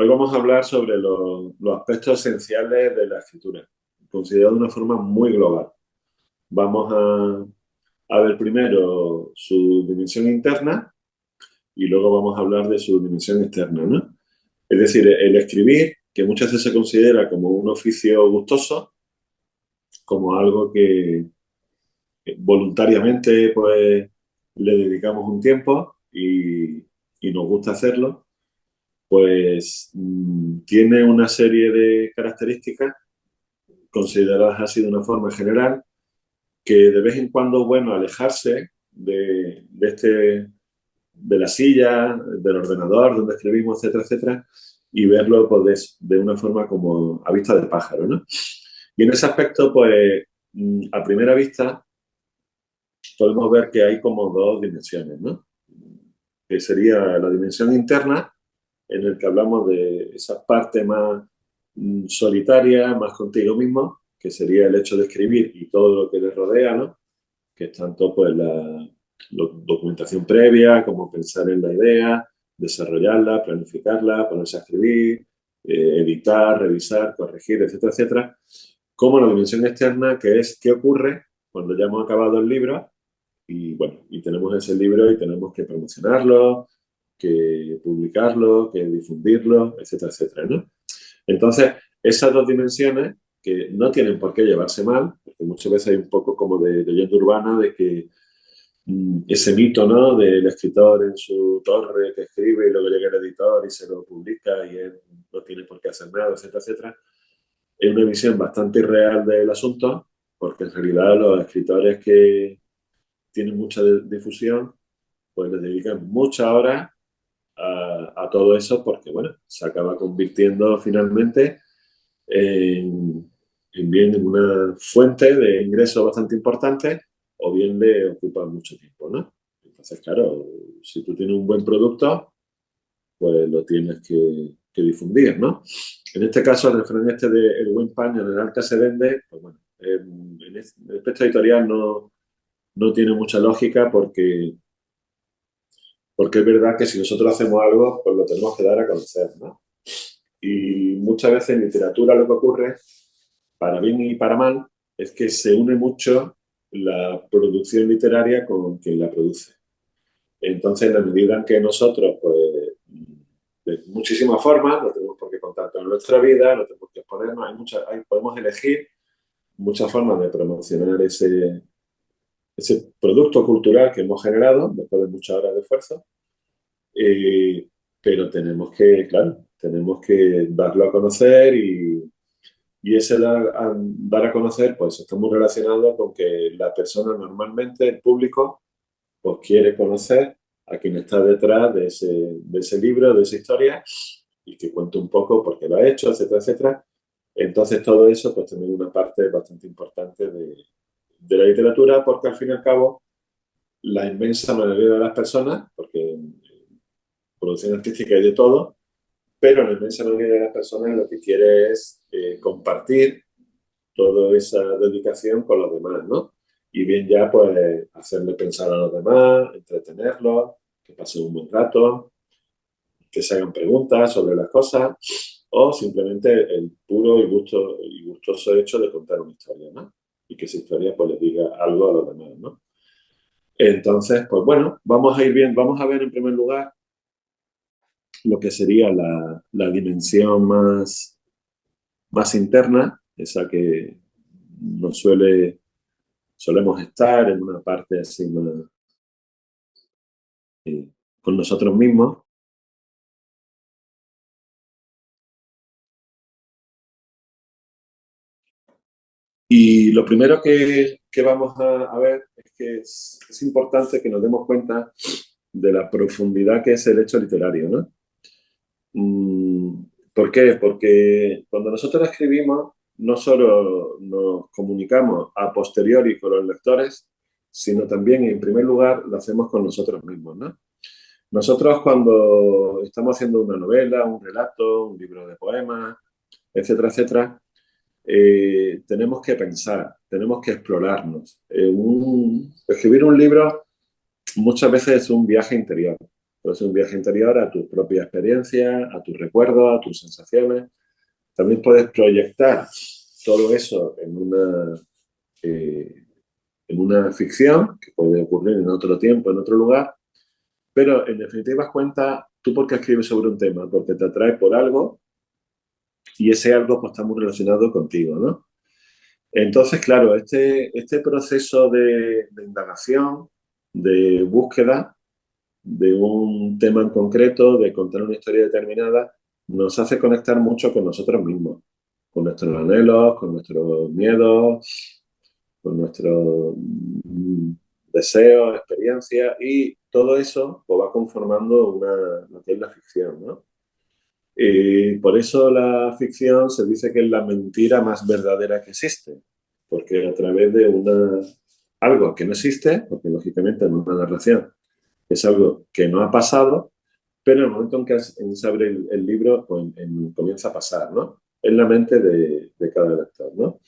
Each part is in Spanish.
Hoy vamos a hablar sobre los aspectos esenciales de la escritura, considerado de una forma muy global. Vamos a ver primero su dimensión interna y luego vamos a hablar de su dimensión externa, ¿no? Es decir, el escribir, que muchas veces se considera como un oficio gustoso, como algo que voluntariamente pues, le dedicamos un tiempo y nos gusta hacerlo, pues tiene una serie de características consideradas así de una forma general, que de vez en cuando es bueno alejarse de la silla, del ordenador donde escribimos, etcétera, etcétera, y verlo pues, de una forma como a vista de pájaro, ¿no? Y en ese aspecto, pues, a primera vista, podemos ver que hay como dos dimensiones, ¿no? Que sería la dimensión interna, en el que hablamos de esa parte más solitaria, más contigo mismo, que sería el hecho de escribir y todo lo que le rodea, ¿no? Que es tanto pues la documentación previa, como pensar en la idea, desarrollarla, planificarla, ponerse a escribir, editar, revisar, corregir, etcétera, etcétera, como la dimensión externa, que es qué ocurre cuando ya hemos acabado el libro y bueno, y tenemos ese libro y tenemos que promocionarlo, que publicarlo, que difundirlo, etcétera, etcétera, ¿no? Entonces, esas dos dimensiones que no tienen por qué llevarse mal, porque muchas veces hay un poco como de leyenda urbana de que ese mito, ¿no? Del escritor en su torre que escribe y luego llega el editor y se lo publica y él no tiene por qué hacer nada, etcétera, etcétera. Es una visión bastante irreal del asunto, porque en realidad los escritores que tienen mucha difusión, pues les dedican muchas horas a todo eso porque, bueno, se acaba convirtiendo finalmente en, bien en una fuente de ingresos bastante importante o bien le ocupa mucho tiempo, ¿no? Entonces, claro, si tú tienes un buen producto, pues lo tienes que difundir, ¿no? En este caso, el refrán este de el buen pan en el arca se vende, pues bueno, en el aspecto editorial no tiene mucha lógica porque es verdad que si nosotros hacemos algo, pues lo tenemos que dar a conocer, ¿no? Y muchas veces en literatura lo que ocurre, para bien y para mal, es que se une mucho la producción literaria con quien la produce. Entonces, en la medida en que nosotros, pues, de muchísimas formas, no tenemos por qué contar toda nuestra vida, no tenemos que exponernos, podemos elegir muchas formas de promocionar ese producto cultural que hemos generado después de muchas horas de esfuerzo. Eh, pero claro, tenemos que darlo a conocer y ese dar a conocer, pues está muy relacionado con que la persona normalmente, el público, pues quiere conocer a quien está detrás de ese libro, de esa historia, y que cuente un poco por qué lo ha hecho, etcétera, etcétera. Entonces todo eso, pues también es una parte bastante importante de la literatura, porque al fin y al cabo, la inmensa mayoría de las personas, porque en producción artística hay de todo, pero la inmensa mayoría de las personas lo que quiere es compartir toda esa dedicación con los demás, ¿no? Y bien ya, pues, hacerle pensar a los demás, entretenerlos, que pasen un buen rato, que se hagan preguntas sobre las cosas, o simplemente el puro y gustoso hecho de contar una historia, ¿no? Y que esa historia, pues, les diga algo a los demás, ¿no? Entonces, pues bueno, vamos a ir bien, vamos a ver en primer lugar lo que sería la dimensión más interna, esa que nos solemos estar en una parte así más con nosotros mismos. Y lo primero que vamos a ver es que es importante que nos demos cuenta de la profundidad que es el hecho literario, ¿no? ¿Por qué? Porque cuando nosotros escribimos, no solo nos comunicamos a posteriori con los lectores, sino también, en primer lugar, lo hacemos con nosotros mismos, ¿no? Nosotros cuando estamos haciendo una novela, un relato, un libro de poemas, etcétera, etcétera, tenemos que pensar, tenemos que explorarnos. Escribir un libro muchas veces es un viaje interior, Puede ser un viaje interior a tus propias experiencias, a tus recuerdos, a tus sensaciones. También puedes proyectar todo eso en una ficción, que puede ocurrir en otro tiempo, en otro lugar, pero en definitiva das cuenta, ¿tú por qué escribes sobre un tema? Porque te atrae por algo y ese algo pues, está muy relacionado contigo, ¿no? Entonces, claro, este proceso de indagación, de búsqueda de un tema en concreto, de contar una historia determinada, nos hace conectar mucho con nosotros mismos, con nuestros anhelos, con nuestros miedos, con nuestros deseos, experiencias, y todo eso pues, va conformando lo que es la ficción, ¿no? Y por eso la ficción se dice que es la mentira más verdadera que existe, porque a través de algo que no existe, porque lógicamente en una narración es algo que no ha pasado, pero en el momento en que se abre el libro, pues comienza a pasar, ¿no? En la mente de cada lector, ¿no?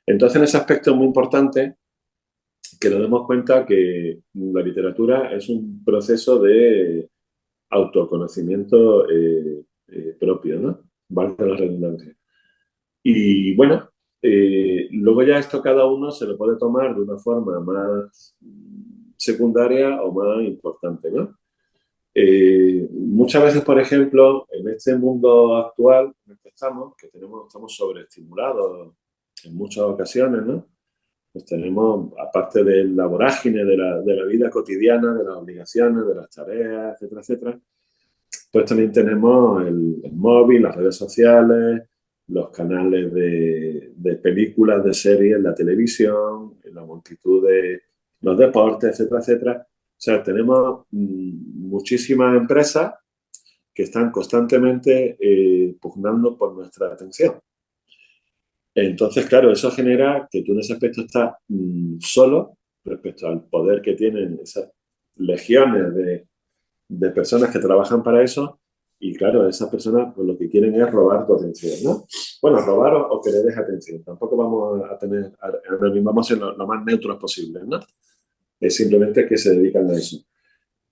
Entonces, en ese aspecto es muy importante que nos demos cuenta que la literatura es un proceso de autoconocimiento propio, ¿no? Valga la redundancia. Y bueno, luego ya esto cada uno se lo puede tomar de una forma más secundaria o más importante, ¿no? Muchas veces, por ejemplo, en este mundo actual en el que estamos, que estamos sobreestimulados en muchas ocasiones, ¿no? Pues tenemos, aparte de la vorágine de la vida cotidiana, de las obligaciones, de las tareas, etcétera, etcétera, pues también tenemos el móvil, las redes sociales, los canales de películas, de series, la televisión, la multitud de los deportes, etcétera, etcétera. O sea, tenemos muchísimas empresas que están constantemente pugnando por nuestra atención. Entonces, claro, eso genera que tú en ese aspecto estás solo respecto al poder que tienen esas legiones de personas que trabajan para eso. Y claro, esas personas pues, lo que quieren es robar tu atención, ¿no? Bueno, robar o que le des atención. Tampoco vamos a tener, vamos a ser lo más neutros posible, ¿no? Es simplemente que se dedican a eso.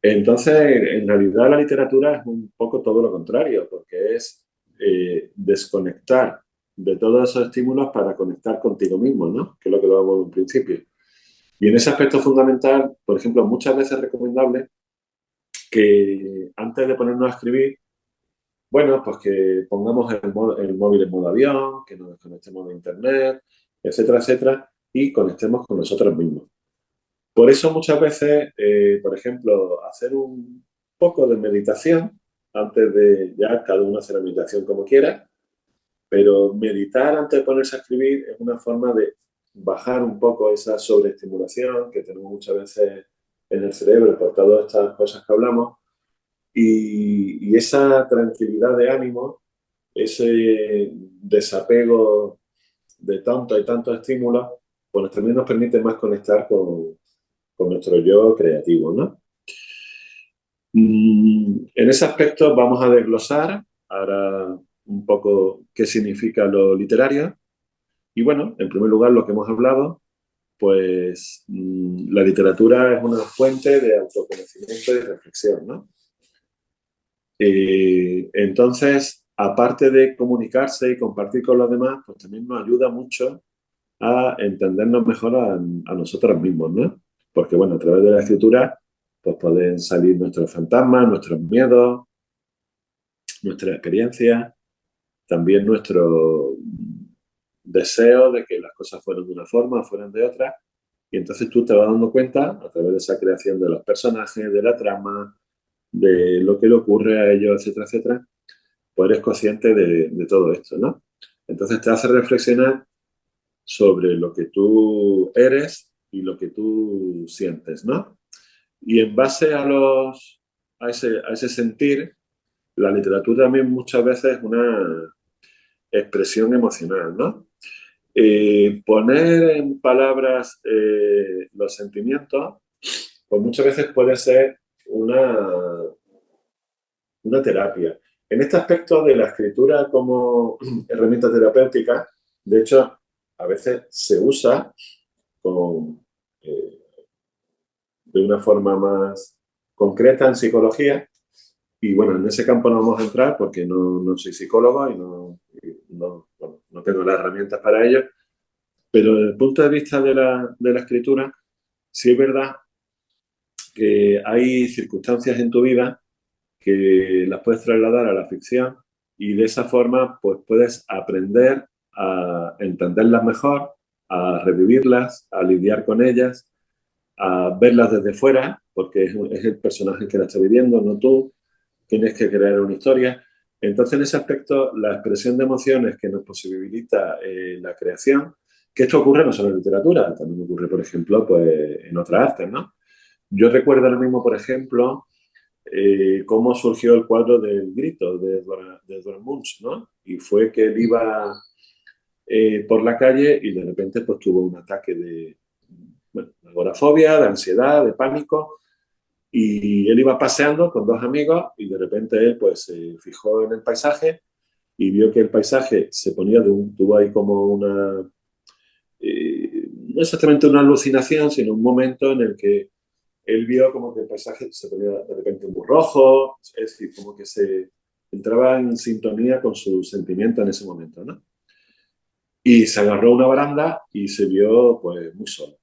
Entonces, en realidad la literatura es un poco todo lo contrario, porque es desconectar de todos esos estímulos para conectar contigo mismo, ¿no? Que es lo que hablábamos en un principio. Y en ese aspecto fundamental, por ejemplo, muchas veces es recomendable que antes de ponernos a escribir, bueno, pues que pongamos el móvil en modo avión, que nos desconectemos de internet, etcétera, etcétera, y conectemos con nosotros mismos. Por eso muchas veces, por ejemplo, hacer un poco de meditación, antes de ya cada uno hace la meditación como quiera, pero meditar antes de ponerse a escribir es una forma de bajar un poco esa sobreestimulación que tenemos muchas veces en el cerebro por todas estas cosas que hablamos y esa tranquilidad de ánimo, ese desapego de tanto y tantos estímulos, pues también nos permite más conectar con nuestro yo creativo, ¿no? En ese aspecto vamos a desglosar ahora un poco qué significa lo literario. Y bueno, en primer lugar, lo que hemos hablado, pues la literatura es una fuente de autoconocimiento y reflexión, ¿no? Entonces, aparte de comunicarse y compartir con los demás, pues también nos ayuda mucho a entendernos mejor a nosotros mismos, ¿no? Porque, bueno, a través de la escritura, pues pueden salir nuestros fantasmas, nuestros miedos, nuestras experiencias, también nuestro deseo de que las cosas fueran de una forma o fueran de otra. Y entonces tú te vas dando cuenta, a través de esa creación de los personajes, de la trama, de lo que le ocurre a ellos, etcétera, etcétera, pues eres consciente de todo esto, ¿no? Entonces te hace reflexionar sobre lo que tú eres y lo que tú sientes, ¿no? Y en base a ese sentir, la literatura también muchas veces es una expresión emocional, ¿no? Poner en palabras los sentimientos, pues muchas veces puede ser una terapia. En este aspecto de la escritura como herramienta terapéutica, de hecho, a veces se usa con, de una forma más concreta en psicología. Y bueno, en ese campo no vamos a entrar porque no soy psicólogo bueno, no tengo las herramientas para ello. Pero desde el punto de vista de la escritura, sí es verdad que hay circunstancias en tu vida que las puedes trasladar a la ficción y de esa forma pues puedes aprender a entenderlas mejor, a revivirlas, a lidiar con ellas, a verlas desde fuera, porque es el personaje que la está viviendo, no tú. Tienes que crear una historia. Entonces, en ese aspecto, la expresión de emociones que nos posibilita la creación, que esto ocurre no solo en literatura, también ocurre, por ejemplo, pues, en otras artes, ¿no? Yo recuerdo ahora mismo, por ejemplo, cómo surgió el cuadro del Grito de Dora Munch, ¿no? Y fue que él iba por la calle y de repente pues tuvo un ataque de, bueno, de agorafobia, de ansiedad, de pánico, y él iba paseando con dos amigos y de repente él pues se fijó en el paisaje y vio que el paisaje se ponía tuvo ahí como no exactamente una alucinación, sino un momento en el que él vio como que el paisaje se ponía de repente muy rojo, es decir, como que se entraba en sintonía con su sentimiento en ese momento, ¿no? Y se agarró a una baranda y se vio pues muy solo.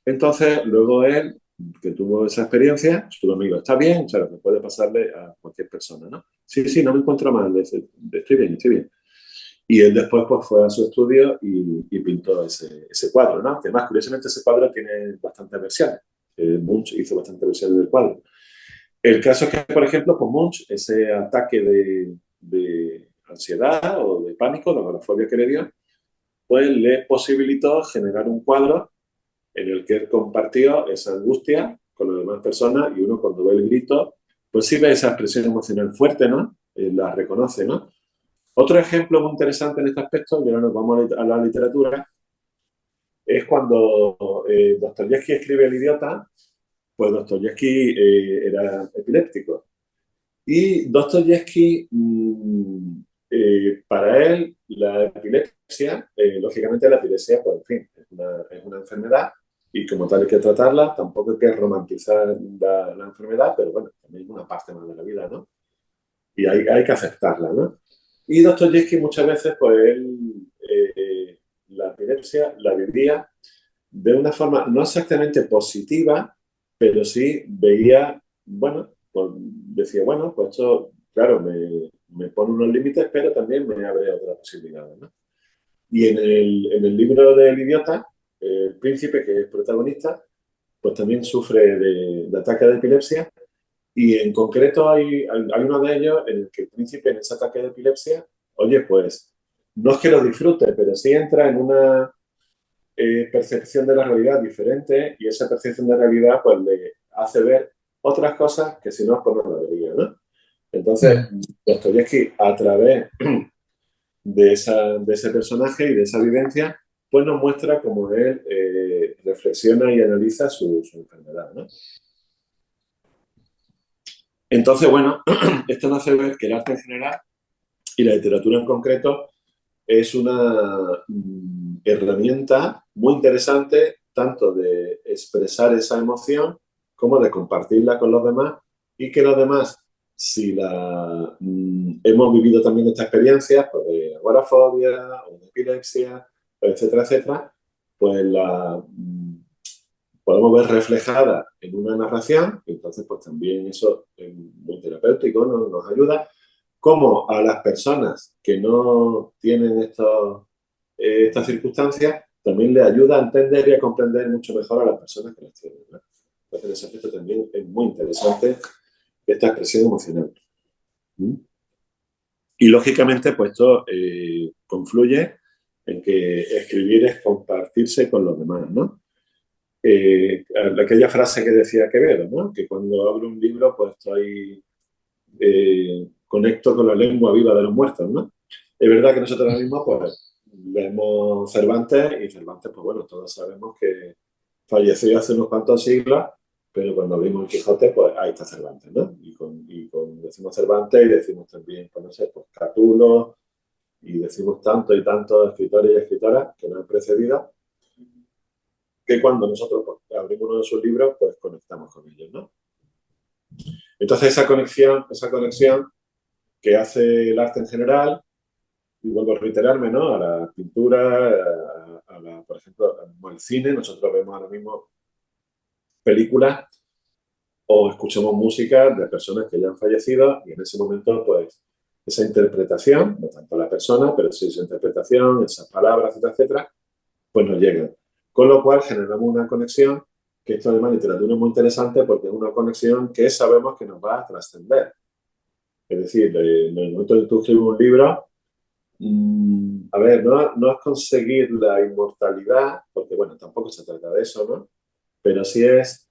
Entonces, luego él, que tuvo esa experiencia, su amigo, ¿está bien? O sea, lo que puede pasarle a cualquier persona, ¿no? Sí, sí, no me encuentro mal, estoy bien, estoy bien. Y él después pues, fue a su estudio y pintó ese cuadro, ¿no? Que más, curiosamente, ese cuadro tiene bastantes versiones. Munch hizo bastantes versiones del cuadro. El caso es que, por ejemplo, con Munch, ese ataque de ansiedad o de pánico, la agorafobia que le dio, pues le posibilitó generar un cuadro en el que él compartió esa angustia con las demás personas y uno cuando ve el grito, pues sí ve esa expresión emocional fuerte, ¿no? La reconoce, ¿no? Otro ejemplo muy interesante en este aspecto, y ahora nos vamos a la literatura, es cuando Dostoyevsky escribe El idiota, pues Dostoyevsky era epiléptico. Y Dostoyevsky, para él, la epilepsia, lógicamente la epilepsia, pues en fin, es una enfermedad y como tal hay que tratarla, tampoco hay que romantizar la enfermedad, pero bueno, también es una parte más de la vida, ¿no? Y hay que aceptarla, ¿no? Y Dostoyevsky muchas veces, pues él, la epilepsia la vivía de una forma no exactamente positiva, pero sí veía, bueno, pues decía, bueno, pues esto, claro, me pone unos límites, pero también me abre otras posibilidades, ¿no? Y en el libro del idiota, el príncipe, que es protagonista, pues también sufre de ataque de epilepsia y en concreto hay uno de ellos en el que el príncipe en ese ataque de epilepsia, oye, pues no es que lo disfrute, pero sí entra en una percepción de la realidad diferente y esa percepción de realidad pues le hace ver otras cosas que si no, pues no lo vería, ¿no? Entonces, Dostoyevsky, a través de ese personaje y de esa vivencia, pues nos muestra cómo él reflexiona y analiza su enfermedad, ¿no? Entonces, bueno, esto nos hace ver que el arte en general y la literatura en concreto es una herramienta muy interesante tanto de expresar esa emoción como de compartirla con los demás y que los demás, si hemos vivido también esta experiencia pues de agorafobia o de epilepsia, etcétera, etcétera, pues podemos ver reflejada en una narración y entonces pues también eso es muy terapéutico, nos ayuda como a las personas que no tienen estas circunstancias, también le ayuda a entender y a comprender mucho mejor a las personas que las tienen, ¿no? Entonces, en ese aspecto también es muy interesante esta expresión emocional. ¿Mm? Y lógicamente, pues esto confluye en que escribir es compartirse con los demás, ¿no? Aquella frase que decía Quevedo, ¿no? Que cuando abro un libro, pues conecto con la lengua viva de los muertos, ¿no? Es verdad que nosotros ahora mismo, pues, vemos Cervantes y Cervantes, pues bueno, todos sabemos que falleció hace unos cuantos siglos, pero cuando abrimos el Quijote, pues ahí está Cervantes, ¿no? Decimos Cervantes y decimos también, pues no sé, pues Catulo, y decimos tantos y tantos escritores y escritoras que nos han precedido, que cuando nosotros pues, abrimos uno de sus libros, pues conectamos con ellos, ¿no? Entonces, esa conexión que hace el arte en general, y vuelvo a reiterarme, ¿no? A la pintura, por ejemplo, al cine, nosotros vemos ahora mismo películas o escuchamos música de personas que ya han fallecido y en ese momento, pues, esa interpretación, no tanto la persona, pero sí esa interpretación, esas palabras, etcétera, etcétera, pues nos llegan. Con lo cual generamos una conexión, que esto además en literatura es muy interesante porque es una conexión que sabemos que nos va a trascender. Es decir, en el momento que tú escribes un libro, a ver, no es conseguir la inmortalidad, porque bueno, tampoco se trata de eso, ¿no? Pero sí es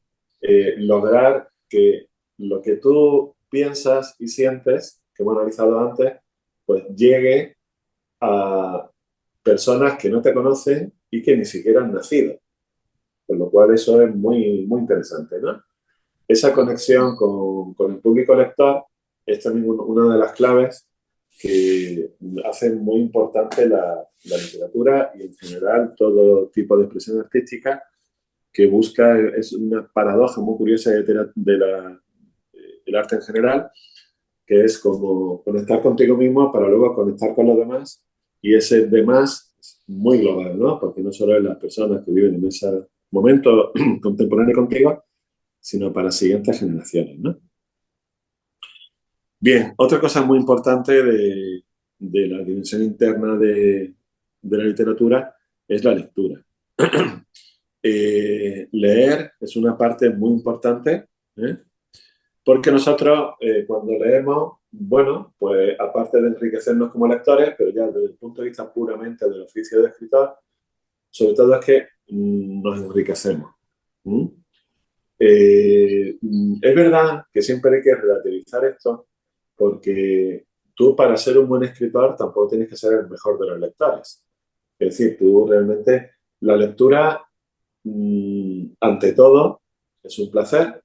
lograr que lo que tú piensas y sientes, que hemos analizado antes, pues llegue a personas que no te conocen y que ni siquiera han nacido. Con lo cual eso es muy, muy interesante, ¿no? Esa conexión con el público lector es también una de las claves que hacen muy importante la literatura y en general todo tipo de expresión artística que busca, es una paradoja muy curiosa del arte en general, que es como conectar contigo mismo para luego conectar con los demás y ese demás es muy global, ¿no? Porque no solo es las personas que viven en ese momento contemporáneo contigo, sino para las siguientes generaciones, ¿no? Bien, otra cosa muy importante de la dimensión interna de la literatura es la lectura. Leer es una parte muy importante, ¿eh? Porque nosotros cuando leemos, bueno, pues aparte de enriquecernos como lectores, pero ya desde el punto de vista puramente del oficio de escritor, sobre todo es que nos enriquecemos. ¿Mm? Es verdad que siempre hay que relativizar esto, porque tú para ser un buen escritor tampoco tienes que ser el mejor de los lectores. Es decir, tú realmente la lectura, ante todo, es un placer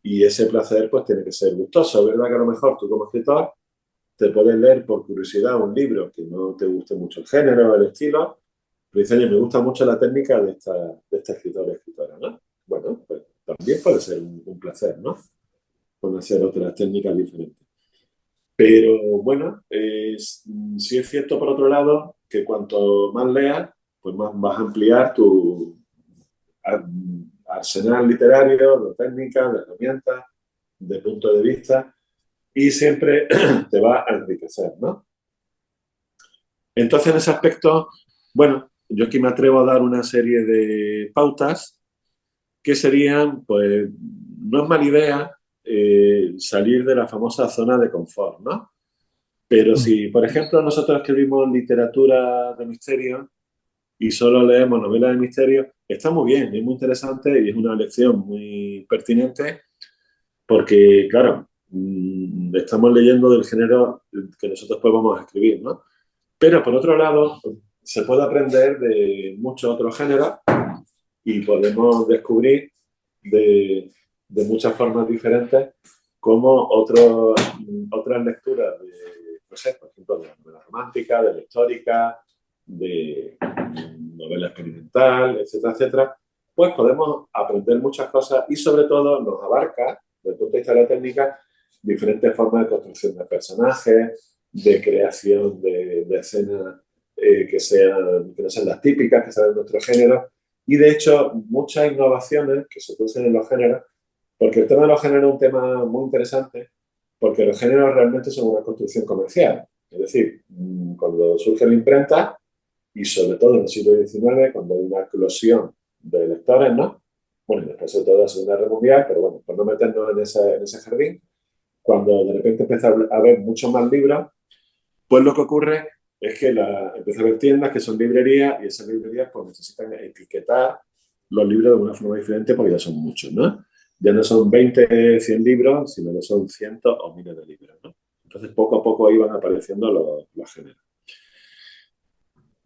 y ese placer pues tiene que ser gustoso. Es verdad que a lo mejor tú como escritor te puedes leer por curiosidad un libro que no te guste mucho el género, el estilo, pero dices, oye, me gusta mucho la técnica de esta escritora o escritora, ¿no? Bueno, pues también puede ser un placer, ¿no? Conocer otras técnicas diferentes. Pero bueno, sí es cierto por otro lado que cuanto más leas, pues más vas a ampliar tu arsenal literario, de técnicas, de herramientas, de puntos de vista, y siempre te va a enriquecer, ¿no? Entonces, en ese aspecto, bueno, yo aquí me atrevo a dar una serie de pautas que serían, pues, no es mala idea salir de la famosa zona de confort, ¿no? Pero si, por ejemplo, nosotros escribimos literatura de misterio y solo leemos novelas de misterio, está muy bien, es muy interesante y es una lección muy pertinente porque, claro, estamos leyendo del género que nosotros pues vamos a escribir, ¿no? Pero por otro lado, se puede aprender de muchos otros géneros y podemos descubrir de muchas formas diferentes como otras lecturas de, no sé, por ejemplo, de la novela romántica, de la histórica, de novela experimental, etcétera, etcétera, pues podemos aprender muchas cosas y sobre todo nos abarca, desde el punto de vista de la técnica, diferentes formas de construcción de personajes, de creación de escenas que no sean las típicas, que sean de nuestro género, y de hecho muchas innovaciones que se producen en los géneros, porque el tema de los géneros es un tema muy interesante, porque los géneros realmente son una construcción comercial. Es decir, cuando surge la imprenta, y sobre todo en el siglo XIX, cuando hay una eclosión de lectores, ¿no? Bueno, después de toda la Segunda Guerra Mundial, pero bueno, por no meternos en ese jardín, cuando de repente empieza a haber muchos más libros, pues lo que ocurre es que empieza a haber tiendas que son librerías y esas librerías pues necesitan etiquetar los libros de una forma diferente porque ya son muchos, ¿no? Ya no son 20, 100 libros, sino que son cientos o miles de libros, ¿no? Entonces poco a poco iban apareciendo los géneros.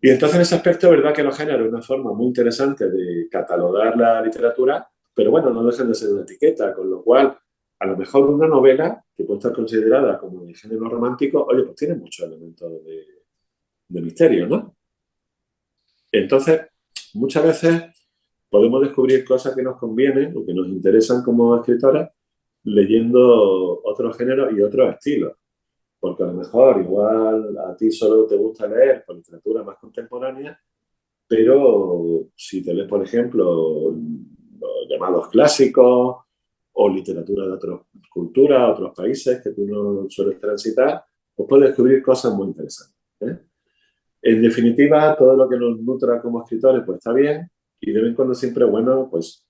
Y entonces en ese aspecto, es verdad que los géneros es una forma muy interesante de catalogar la literatura, pero bueno, no dejan de ser una etiqueta, con lo cual a lo mejor una novela que puede estar considerada como de género romántico, oye, pues tiene muchos elementos de misterio, ¿no? Entonces, muchas veces podemos descubrir cosas que nos convienen o que nos interesan como escritores leyendo otros géneros y otros estilos. Porque a lo mejor igual a ti solo te gusta leer por literatura más contemporánea, pero si te lees, por ejemplo, los llamados clásicos o literatura de otras culturas, otros países que tú no sueles transitar, pues puedes descubrir cosas muy interesantes. ¿Eh? En definitiva, todo lo que nos nutra como escritores, pues está bien, y de vez en cuando siempre es bueno, pues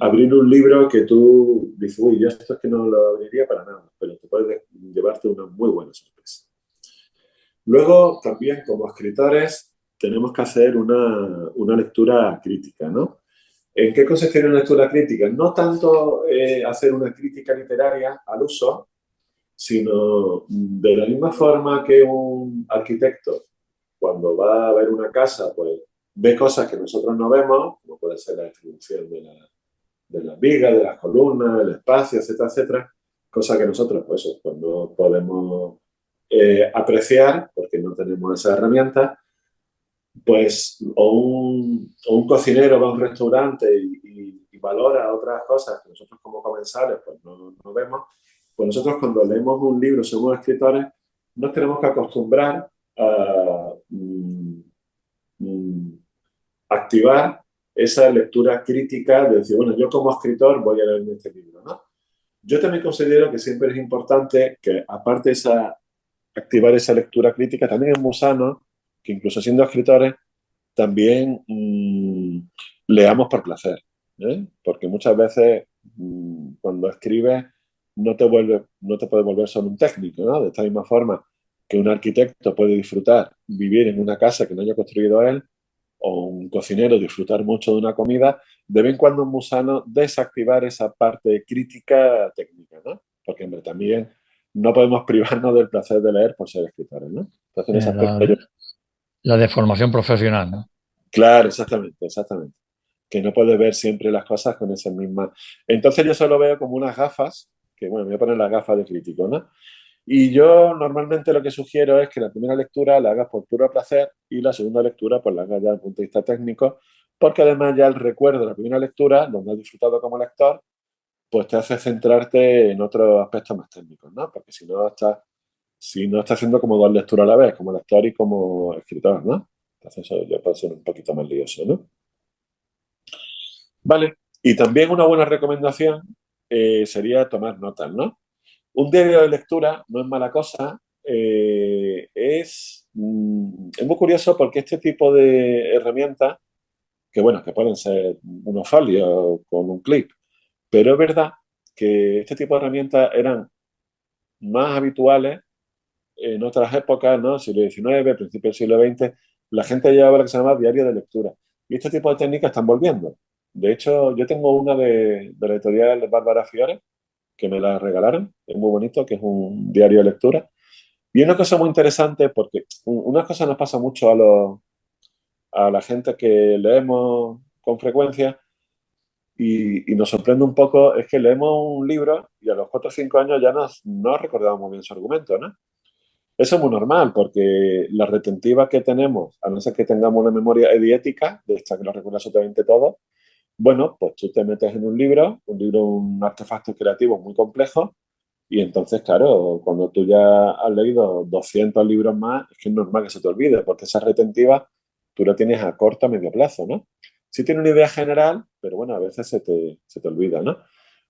abrir un libro que tú dices, uy, yo esto es que no lo abriría para nada, pero te puedes llevarte una muy buena sorpresa. Luego, también como escritores, tenemos que hacer una lectura crítica, ¿no? ¿En qué consiste una lectura crítica? No tanto hacer una crítica literaria al uso, sino de la misma forma que un arquitecto, cuando va a ver una casa, pues ve cosas que nosotros no vemos, como puede ser la distribución de las vigas, de las columnas, el espacio, etcétera, etcétera, cosas que nosotros pues no podemos apreciar porque no tenemos esa herramienta, pues o un cocinero va a un restaurante y valora otras cosas que nosotros como comensales pues no vemos, pues nosotros cuando leemos un libro, somos escritores, nos tenemos que acostumbrar a mm, activar esa lectura crítica de decir, bueno, yo como escritor voy a leer este libro, ¿no? Yo también considero que siempre es importante que, aparte de activar esa lectura crítica, también es muy sano que incluso siendo escritores, también leamos por placer, ¿eh? Porque muchas veces cuando escribes no te puede volver solo un técnico, ¿no? De esta misma forma que un arquitecto puede disfrutar vivir en una casa que no haya construido él, o un cocinero disfrutar mucho de una comida, de vez en cuando es muy sano desactivar esa parte crítica técnica, ¿no? Porque, hombre, también no podemos privarnos del placer de leer por ser escritores, ¿no? Entonces, en ese La, aspecto yo... la de formación profesional, ¿no? Claro, exactamente, exactamente. Que no puedes ver siempre las cosas con esa misma... Entonces yo solo veo como unas gafas, que bueno, me voy a poner las gafas de crítico, ¿no? Y yo normalmente lo que sugiero es que la primera lectura la hagas por puro placer y la segunda lectura pues la hagas ya desde el punto de vista técnico, porque además ya el recuerdo de la primera lectura, donde has disfrutado como lector, pues te hace centrarte en otros aspectos más técnicos, ¿no? Porque si no estás haciendo como dos lecturas a la vez, como lector y como escritor, ¿no? Entonces eso ya puede ser un poquito más lioso, ¿no? Vale. Y también una buena recomendación sería tomar notas, ¿no? Un diario de lectura no es mala cosa, es muy curioso porque este tipo de herramientas, que bueno, que pueden ser unos folios con un clip, pero es verdad que este tipo de herramientas eran más habituales en otras épocas, ¿no? Siglo XIX, principios del siglo XX, la gente llevaba lo que se llama diario de lectura. Y este tipo de técnicas están volviendo. De hecho, yo tengo una de la editorial Bárbara Fiore, que me la regalaron, es muy bonito, que es un diario de lectura. Y una cosa muy interesante, porque una cosa nos pasa mucho a la gente que leemos con frecuencia y nos sorprende un poco, es que leemos un libro y a los 4 o 5 años ya no recordamos muy bien su argumento, ¿no? Eso es muy normal, porque la retentiva que tenemos, a no ser que tengamos una memoria idiática, de esta que lo recuerda absolutamente todo, bueno, pues tú te metes en un artefacto creativo muy complejo, y entonces, claro, cuando tú ya has leído 200 libros más, es que es normal que se te olvide, porque esa retentiva tú la tienes a corto, a medio plazo, ¿no? Sí tiene una idea general, pero bueno, a veces se te olvida, ¿no?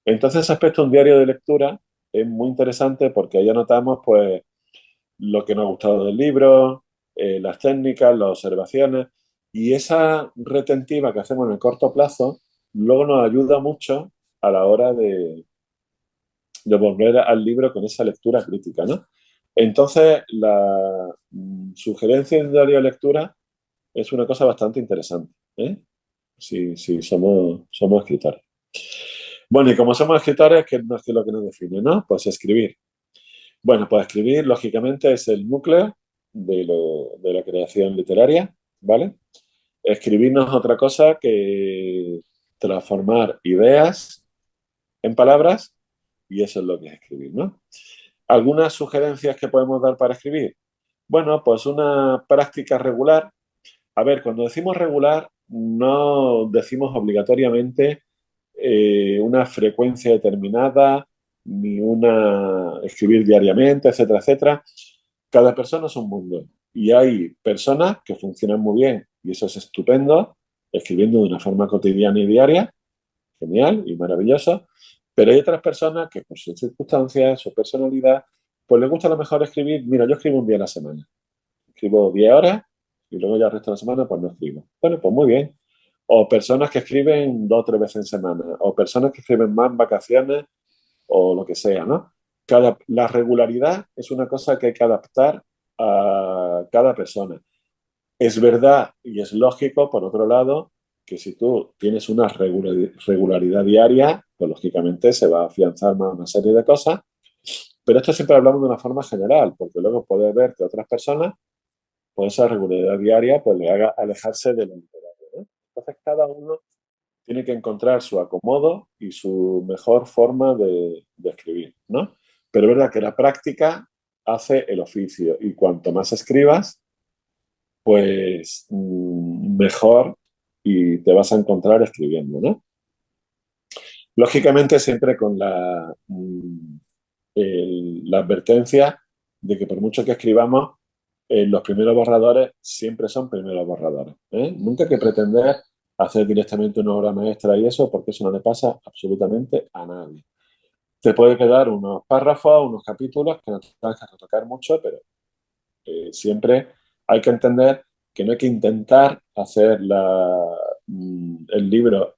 Entonces, ese aspecto de un diario de lectura es muy interesante porque ahí anotamos, pues, lo que nos ha gustado del libro, las técnicas, las observaciones, y esa retentiva que hacemos en el corto plazo luego nos ayuda mucho a la hora de volver al libro con esa lectura crítica, ¿no? Entonces, la sugerencia de diario de lectura es una cosa bastante interesante, ¿eh? Si somos escritores. Bueno, y como somos escritores, ¿qué es lo que nos define, no? Pues escribir. Bueno, pues escribir, lógicamente, es el núcleo de la creación literaria, ¿vale? Escribir no es otra cosa que transformar ideas en palabras y eso es lo que es escribir, ¿no? Algunas sugerencias que podemos dar para escribir. Bueno, pues una práctica regular. A ver, cuando decimos regular, no decimos obligatoriamente una frecuencia determinada, ni una escribir diariamente, etcétera, etcétera. Cada persona es un mundo y hay personas que funcionan muy bien y eso es estupendo, escribiendo de una forma cotidiana y diaria, genial y maravilloso, pero hay otras personas que por sus circunstancias, su personalidad, pues les gusta a lo mejor escribir, mira, yo escribo un día a la semana, escribo 10 horas y luego ya el resto de la semana pues no escribo. Bueno, pues muy bien. O personas que escriben 2 o 3 veces en semana, o personas que escriben más en vacaciones, o lo que sea, ¿no? La regularidad es una cosa que hay que adaptar a cada persona. Es verdad y es lógico, por otro lado, que si tú tienes una regularidad diaria, pues lógicamente se va a afianzar más una serie de cosas, pero esto siempre hablamos de una forma general, porque luego puedes ver que otras personas, pues esa regularidad diaria, pues le haga alejarse de lo literario, ¿no? Entonces cada uno tiene que encontrar su acomodo y su mejor forma de escribir, ¿no? Pero es verdad que la práctica hace el oficio y cuanto más escribas, pues mejor y te vas a encontrar escribiendo, ¿no? Lógicamente siempre con la advertencia de que por mucho que escribamos, los primeros borradores siempre son primeros borradores, ¿eh? Nunca hay que pretender hacer directamente una obra maestra y eso, porque eso no le pasa absolutamente a nadie. Te puede quedar unos párrafos, unos capítulos que no te van a retocar mucho, pero siempre hay que entender que no hay que intentar hacer el libro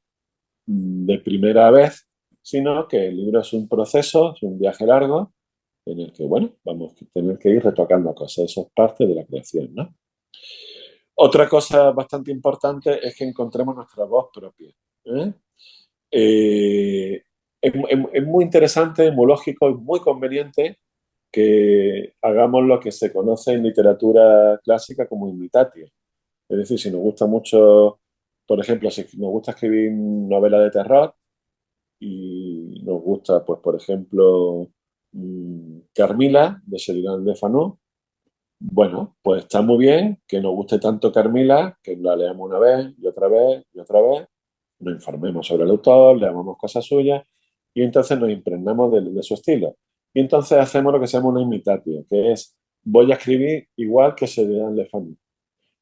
de primera vez, sino que el libro es un proceso, es un viaje largo en el que, bueno, vamos a tener que ir retocando cosas. Eso es parte de la creación, ¿no? Otra cosa bastante importante es que encontremos nuestra voz propia, ¿eh? Es muy interesante, muy lógico y muy conveniente que hagamos lo que se conoce en literatura clásica como imitatio. Es decir, si nos gusta mucho, por ejemplo, si nos gusta escribir novela de terror y nos gusta, pues, por ejemplo, Carmila, de Sheridan Le Fanu, bueno, pues está muy bien que nos guste tanto Carmila, que la leamos una vez y otra vez y otra vez, nos informemos sobre el autor, leamos cosas suyas y entonces nos impregnamos de su estilo. Y entonces hacemos lo que se llama una imitatio, que es voy a escribir igual que Sheridan Le Fanu.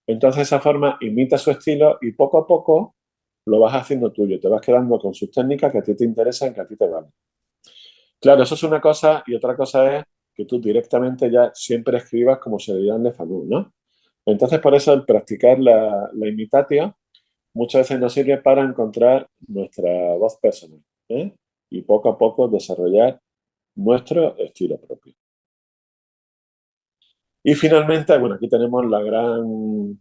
Entonces, de esa forma, imita su estilo y poco a poco lo vas haciendo tuyo. Te vas quedando con sus técnicas que a ti te interesan, que a ti te valen. Claro, eso es una cosa y otra cosa es que tú directamente ya siempre escribas como se diría en Lefanu, ¿no? Entonces, por eso el practicar la imitatio muchas veces nos sirve para encontrar nuestra voz personal, ¿eh? Y poco a poco desarrollar nuestro estilo propio. Y finalmente, bueno, aquí tenemos la gran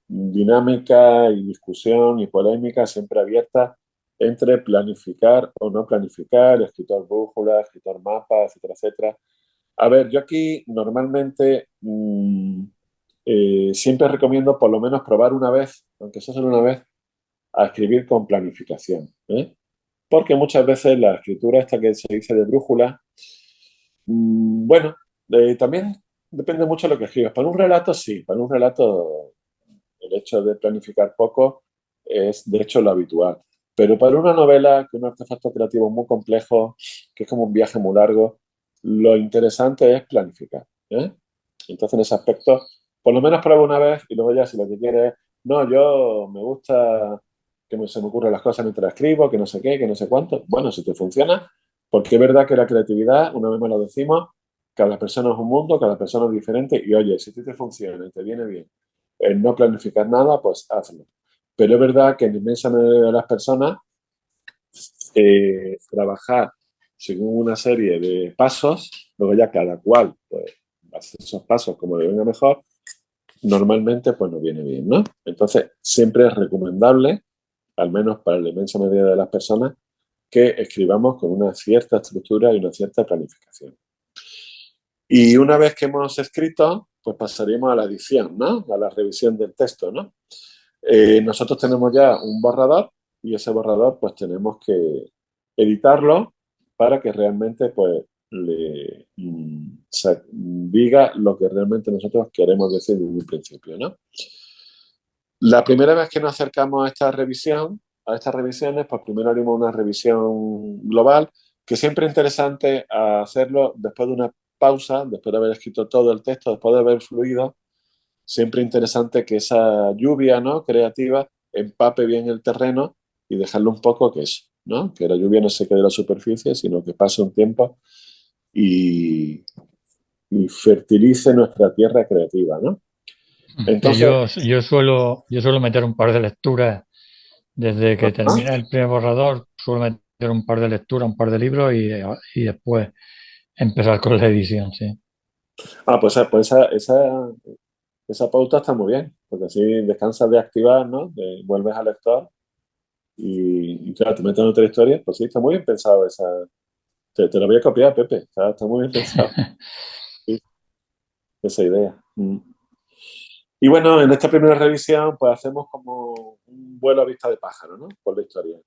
dinámica y discusión y polémica siempre abierta entre planificar o no planificar, escritor brújula, escritor mapa, etcétera, etcétera. A ver, yo aquí normalmente siempre recomiendo por lo menos probar una vez, aunque sea solo una vez, a escribir con planificación, ¿eh? Porque muchas veces la escritura esta que se dice de brújula, bueno, también depende mucho de lo que escribas. Para un relato, sí. Para un relato, el hecho de planificar poco es, de hecho, lo habitual. Pero para una novela, que es un artefacto creativo muy complejo, que es como un viaje muy largo, lo interesante es planificar, ¿eh? Entonces, en ese aspecto, por lo menos prueba una vez y luego ya, si lo que quieres, no, yo me gusta que se me ocurran las cosas mientras escribo, que no sé qué, que no sé cuánto. Bueno, si te funciona, porque es verdad que la creatividad, una vez más lo decimos, cada persona es un mundo, cada persona es diferente y oye, si a ti te funciona y te viene bien el no planificar nada, pues hazlo. Pero es verdad que en la inmensa mayoría de las personas trabajar según una serie de pasos, luego ya cada cual pues hace esos pasos como le venga mejor, normalmente pues no viene bien, ¿no? Entonces siempre es recomendable, al menos para la inmensa mayoría de las personas, que escribamos con una cierta estructura y una cierta planificación. Y una vez que hemos escrito, pues pasaríamos a la edición, ¿no? A la revisión del texto, ¿no? Nosotros tenemos ya un borrador y ese borrador pues tenemos que editarlo para que realmente pues diga lo que realmente nosotros queremos decir desde un principio, ¿no? La primera vez que nos acercamos a esta revisión, a estas revisiones, pues primero haremos una revisión global, que siempre es interesante hacerlo después de una pausa, después de haber escrito todo el texto, después de haber fluido, siempre interesante que esa lluvia, ¿no?, creativa empape bien el terreno y dejarlo un poco que eso, ¿no?, que la lluvia no se quede en la superficie, sino que pase un tiempo y, y fertilice nuestra tierra creativa, ¿no? Sí, Entonces, yo suelo meter un par de lecturas desde que ¿ah? termina el primer borrador, suelo meter un par de lecturas, un par de libros y después empezar con la edición, sí. Esa pauta está muy bien, porque así descansas de activar, ¿no? Vuelves al lector y claro, te metes en otra historia. Pues sí, está muy bien pensado esa. Te lo voy a copiar, Pepe. Está muy bien pensado, sí, esa idea. Mm. Y bueno, en esta primera revisión, pues hacemos como un vuelo a vista de pájaro, ¿no? Por la historia.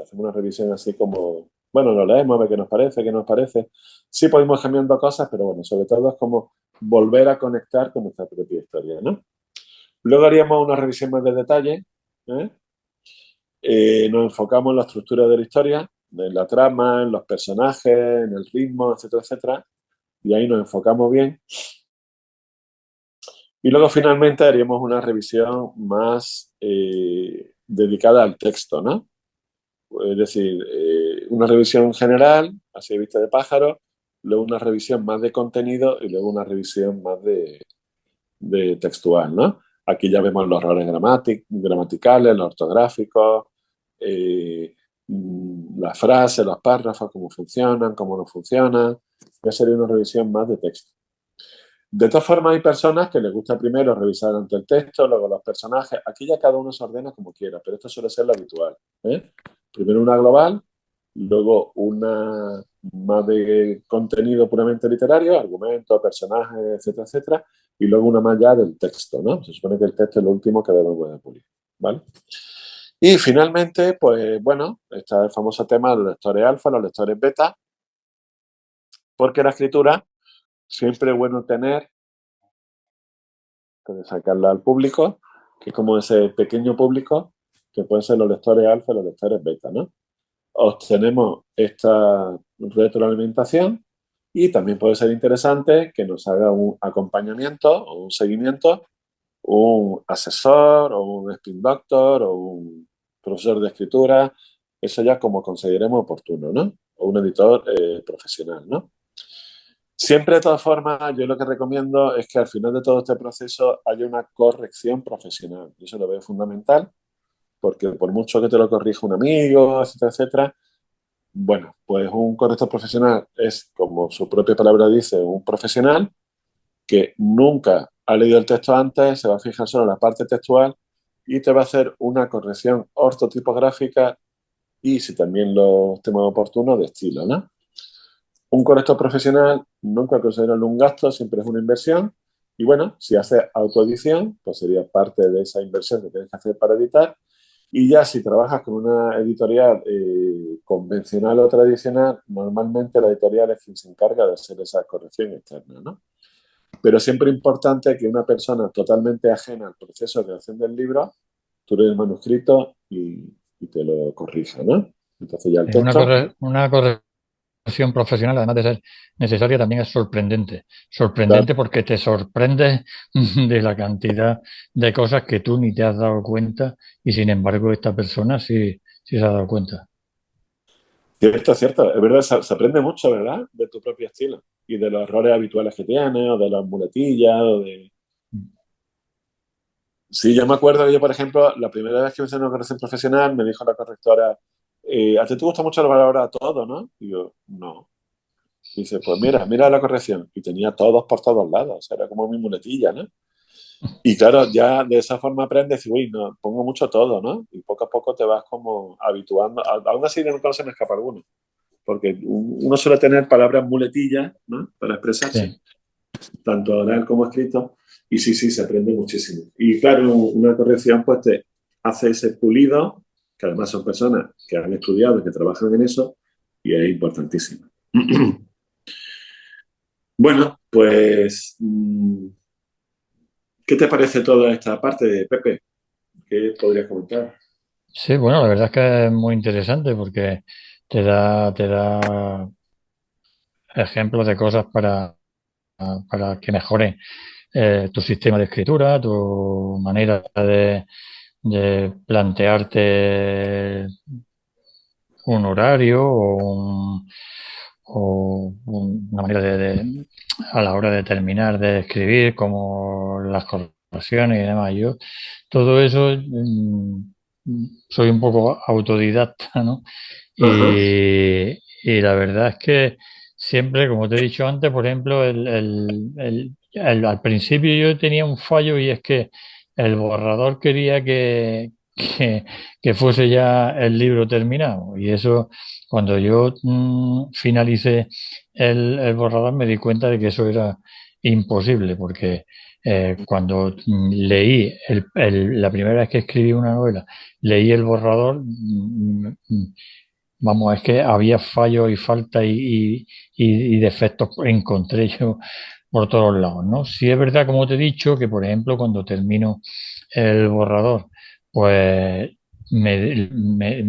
Hacemos una revisión así como, bueno, lo leemos, a ver qué nos parece, qué nos parece. Sí podemos ir cambiando cosas, pero bueno, sobre todo es como volver a conectar con nuestra propia historia, ¿no? Luego haríamos una revisión más de detalle, ¿eh? Nos enfocamos en la estructura de la historia, en la trama, en los personajes, en el ritmo, etcétera, etcétera. Y ahí nos enfocamos bien. Y luego finalmente haríamos una revisión más dedicada al texto, ¿no? Es decir, una revisión general, así de vista de pájaro, luego una revisión más de contenido y luego una revisión más de textual, ¿no? Aquí ya vemos los errores gramaticales, los ortográficos, eh, las frases, los párrafos, cómo funcionan, cómo no funcionan. Ya sería una revisión más de texto. De todas formas, hay personas que les gusta primero revisar ante el texto, luego los personajes. Aquí ya cada uno se ordena como quiera, pero esto suele ser lo habitual, ¿eh? Primero una global, luego una más de contenido puramente literario, argumentos, personajes, etcétera, etcétera, y luego una más ya del texto, ¿no? Se supone que el texto es lo último que debemos de pulir, ¿vale? Y finalmente, pues bueno, está el famoso tema de los lectores alfa, los lectores beta, porque la escritura siempre es bueno tener que sacarla al público, que es como ese pequeño público que pueden ser los lectores alfa y los lectores beta, ¿no? Obtenemos esta retroalimentación y también puede ser interesante que nos haga un acompañamiento o un seguimiento, un asesor o un spin doctor o un profesor de escritura, eso ya como consideremos oportuno, ¿no? O un editor profesional, ¿no? Siempre, de todas formas, yo lo que recomiendo es que al final de todo este proceso haya una corrección profesional. Yo eso lo veo fundamental, porque por mucho que te lo corrija un amigo, etcétera, etcétera, bueno, pues un corrector profesional es, como su propia palabra dice, un profesional que nunca ha leído el texto antes, se va a fijar solo en la parte textual y te va a hacer una corrección ortotipográfica y, si también lo estimamos oportuno, de estilo, ¿no? Un corrector profesional nunca considerarlo un gasto, siempre es una inversión. Y bueno, si haces autoedición, pues sería parte de esa inversión que tienes que hacer para editar. Y ya si trabajas con una editorial convencional o tradicional, normalmente la editorial es quien se encarga de hacer esa corrección externa, ¿no? Pero siempre es importante que una persona totalmente ajena al proceso de creación del libro, tú lees el manuscrito y te lo corrija, ¿no? Entonces ya el texto. Una corrección profesional, además de ser necesaria, también es sorprendente. Claro. Sorprendente porque te sorprendes de la cantidad de cosas que tú ni te has dado cuenta y sin embargo esta persona sí se ha dado cuenta. Cierto, cierto. Es verdad, se aprende mucho, ¿verdad? De tu propio estilo y de los errores habituales que tienes, o de las muletillas, o de. Sí, yo me acuerdo que yo, por ejemplo, la primera vez que me hice una corrección profesional, me dijo la correctora, a ti te gusta mucho la palabra todo, ¿no? Y yo, no. Dice, pues mira la corrección. Y tenía todos por todos lados, o sea, era como mi muletilla, ¿no? Y claro, ya de esa forma aprendes y, uy, no, pongo mucho todo, ¿no? Y poco a poco te vas como habituando. Aún así, no se me escapa alguno, porque uno suele tener palabras muletillas, ¿no?, para expresarse, Sí. tanto oral como escrito, y sí, sí, se aprende muchísimo. Y claro, una corrección pues te hace ese pulido, que además son personas que han estudiado y que trabajan en eso, y es importantísimo. Bueno, pues, ¿qué te parece toda esta parte, Pepe? ¿Qué podrías comentar? Sí, bueno, la verdad es que es muy interesante porque te da ejemplos de cosas para que mejore tu sistema de escritura, tu manera de plantearte un horario una manera a la hora de terminar de escribir, como las correcciones y demás. Yo todo eso soy un poco autodidacta, ¿no? Ajá, Y la verdad es que siempre, como te he dicho antes, por ejemplo, al principio yo tenía un fallo y es que el borrador quería que, que fuese ya el libro terminado. Y eso, cuando yo finalicé el borrador, me di cuenta de que eso era imposible, porque cuando leí la primera vez que escribí una novela, leí el borrador, vamos, es que había fallos y faltas y defectos encontré yo por todos lados, ¿no? Sí es verdad, como te he dicho, que por ejemplo cuando termino el borrador, pues me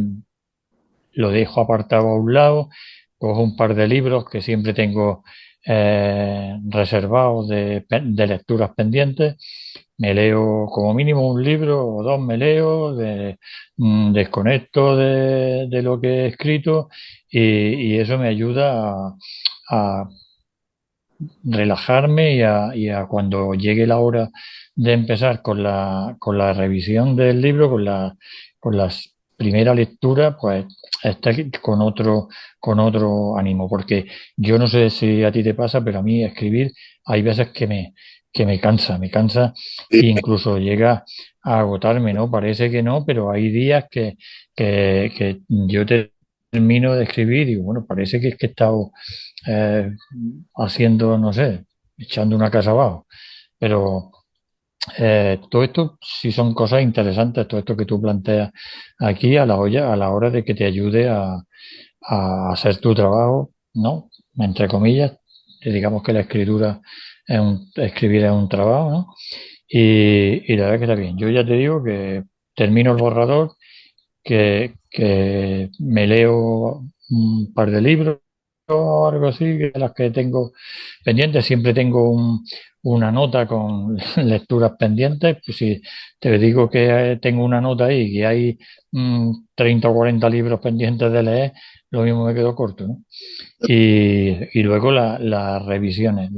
lo dejo apartado a un lado, cojo un par de libros que siempre tengo reservados de lecturas pendientes, me leo como mínimo un libro o dos, me leo, desconecto de lo que he escrito y eso me ayuda a relajarme y a cuando llegue la hora de empezar con la revisión del libro, con la primera lectura, pues estar con otro ánimo, porque yo no sé si a ti te pasa, pero a mí escribir hay veces que me cansa e sí, incluso llega a agotarme, ¿no? Parece que no, pero hay días que yo termino de escribir y bueno, parece que es que he estado eh, haciendo, no sé, echando una casa abajo. Pero todo esto sí son cosas interesantes, todo esto que tú planteas aquí a la hora de que te ayude a hacer tu trabajo, ¿no? Entre comillas, digamos que la escritura escribir es un trabajo, ¿no? Y la verdad que está bien. Yo ya te digo que termino el borrador, que me leo un par de libros o algo así, de las que tengo pendientes. Siempre tengo una nota con lecturas pendientes. Pues si te digo que tengo una nota ahí, que hay 30 o 40 libros pendientes de leer, lo mismo me quedo corto, ¿no? Y luego las revisiones,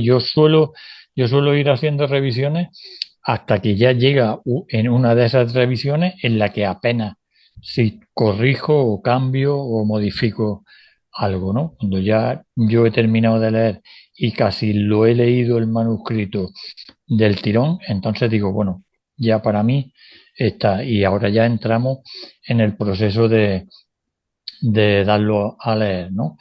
yo suelo ir haciendo revisiones hasta que ya llega en una de esas revisiones en la que apenas si corrijo o cambio o modifico algo, ¿no? Cuando ya yo he terminado de leer y casi lo he leído el manuscrito del tirón, entonces digo, bueno, ya para mí está. Y ahora ya entramos en el proceso de darlo a leer, ¿no?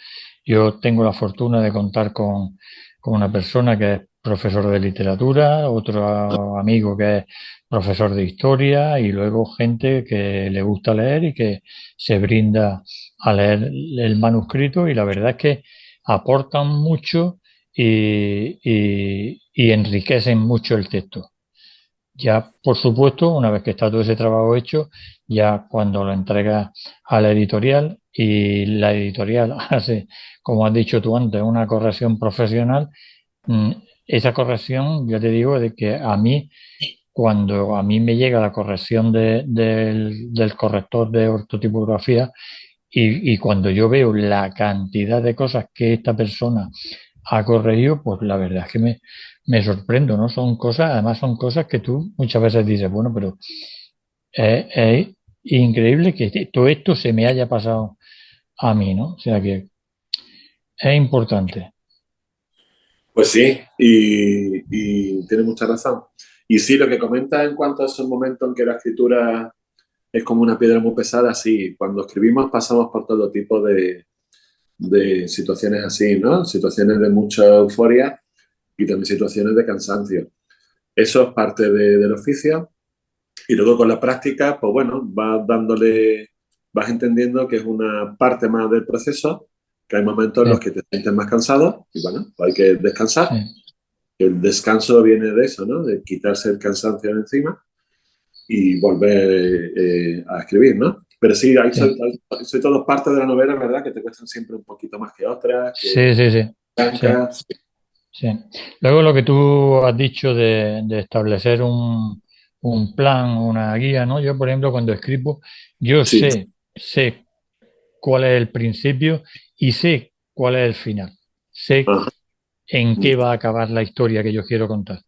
Yo tengo la fortuna de contar con una persona que es profesor de literatura, otro amigo que es profesor de historia y luego gente que le gusta leer y que se brinda a leer el manuscrito y la verdad es que aportan mucho y enriquecen mucho el texto. Ya, por supuesto, una vez que está todo ese trabajo hecho, ya cuando lo entregas a la editorial y la editorial hace, como has dicho tú antes, una corrección profesional, mm, esa corrección, ya te digo, de que a mí, cuando a mí me llega la corrección del corrector de ortotipografía y cuando yo veo la cantidad de cosas que esta persona ha corregido, pues la verdad es que me sorprendo, ¿no? Son cosas, además son cosas que tú muchas veces dices, bueno, pero es increíble que todo esto se me haya pasado a mí, ¿no? O sea que es importante. pues sí, y tiene mucha razón. Y sí, lo que comentas en cuanto a esos momentos en que la escritura es como una piedra muy pesada, sí, cuando escribimos pasamos por todo tipo de situaciones así, ¿no? Situaciones de mucha euforia y también situaciones de cansancio. Eso es parte del oficio y luego con la práctica, pues bueno, vas entendiendo que es una parte más del proceso, que hay momentos en Sí, los que te sientes más cansado y bueno, pues hay que descansar. sí, El descanso viene de eso, ¿no? De quitarse el cansancio de encima y volver a escribir, ¿no? Pero sí, ahí sí, soy todo parte de la novela, ¿verdad? Que te cuestan siempre un poquito más que otras, que sí, sí, sí, sí, blancas. sí. Luego lo que tú has dicho de establecer un plan, una guía, ¿no? Yo, por ejemplo, cuando escribo, yo Sí. sé cuál es el principio y sé cuál es el final. Sé Ajá. en qué va a acabar la historia que yo quiero contar.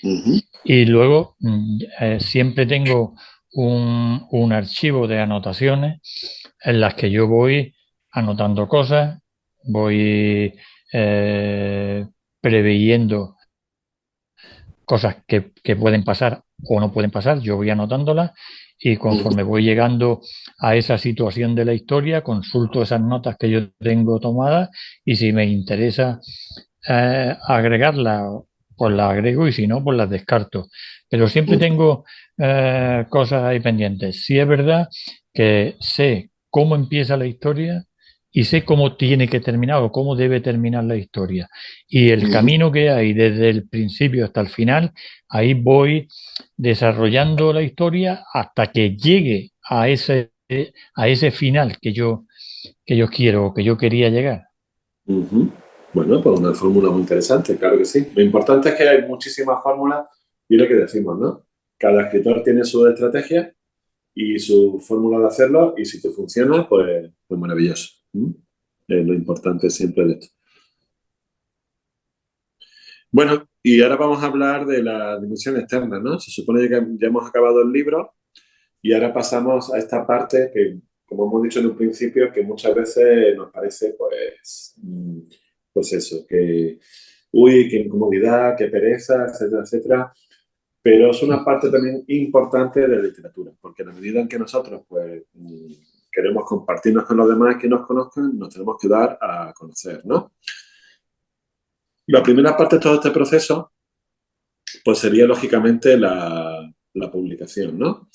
Ujú. Y luego siempre tengo un archivo de anotaciones en las que yo voy anotando cosas, voy eh, preveyendo cosas que pueden pasar o no pueden pasar, yo voy anotándolas y Ujú. conforme voy llegando a esa situación de la historia, consulto esas notas que yo tengo tomadas y si me interesa agregarlas, pues las agrego y si no, pues las descarto. Pero siempre Ujú. tengo cosas ahí pendientes. Sí es verdad que sé cómo empieza la historia y sé cómo tiene que terminar o cómo debe terminar la historia. Y el Ujú. camino que hay desde el principio hasta el final, ahí voy desarrollando la historia hasta que llegue a ese final que yo quiero o que yo quería llegar. Ujú. Bueno, pues una fórmula muy interesante, claro que sí. Lo importante es que hay muchísimas fórmulas y lo que decimos, ¿no? Cada escritor tiene su estrategia y su fórmula de hacerlo y si te funciona, pues maravilloso. ¿Mm? Es lo importante siempre de esto. Bueno, y ahora vamos a hablar de la dimensión externa, ¿no? Se supone que ya hemos acabado el libro y ahora pasamos a esta parte que, como hemos dicho en un principio, que muchas veces nos parece, pues eso, que, uy, qué incomodidad, qué pereza, etcétera, etcétera. Pero es una parte también importante de la literatura, porque a la medida en que nosotros, queremos compartirnos con los demás que nos conozcan, nos tenemos que dar a conocer, ¿no? La primera parte de todo este proceso pues sería lógicamente la publicación, ¿no?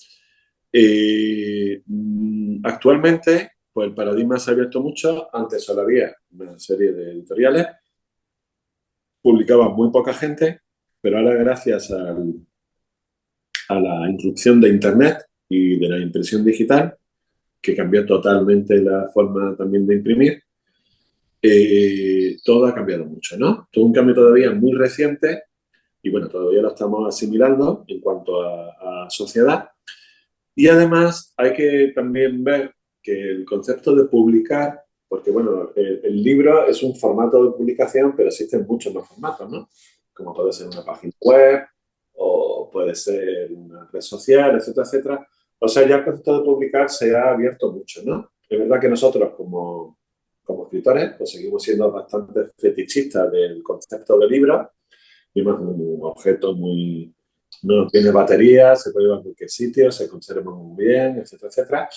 Actualmente, pues el paradigma se ha abierto mucho. Antes solo había una serie de editoriales, publicaba muy poca gente, pero ahora gracias a la introducción de Internet y de la impresión digital, que cambió totalmente la forma también de imprimir, todo ha cambiado mucho, ¿no? Todo un cambio todavía muy reciente y bueno, todavía lo estamos asimilando en cuanto a sociedad. Y además hay que también ver que el concepto de publicar, porque bueno, el libro es un formato de publicación, pero existen muchos más formatos, ¿no? Como puede ser una página web o puede ser una red social, etcétera, etcétera. O sea, ya el concepto de publicar se ha abierto mucho, ¿no? Es verdad que nosotros como escritores pues seguimos siendo bastante fetichistas del concepto de libro, y más un objeto muy, no tiene batería, se puede llevar a cualquier sitio, se conserva muy bien, etcétera, etcétera.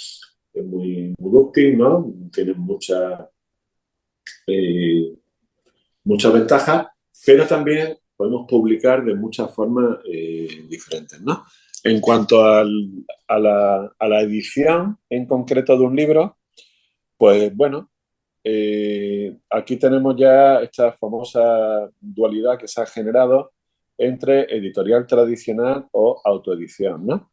Es muy dúctil, ¿no? Tiene eh, muchas ventajas, pero también podemos publicar de muchas formas diferentes, ¿no? En cuanto a la edición en concreto de un libro, pues bueno, aquí tenemos ya esta famosa dualidad que se ha generado entre editorial tradicional o autoedición, ¿no?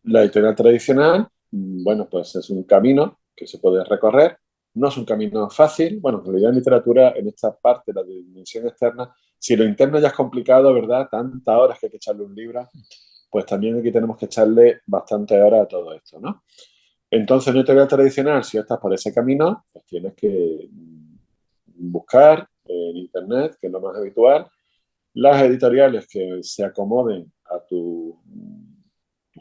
La editorial tradicional, bueno, pues es un camino que se puede recorrer. No es un camino fácil. Bueno, en realidad en literatura, en esta parte, la dimensión externa, si lo interno ya es complicado, ¿verdad? Tantas horas que hay que echarle un libro, pues también aquí tenemos que echarle bastantes horas a todo esto, ¿no? Entonces, en una editorial tradicional, si estás por ese camino, pues tienes que buscar en Internet, que es lo más habitual, las editoriales que se acomoden a tu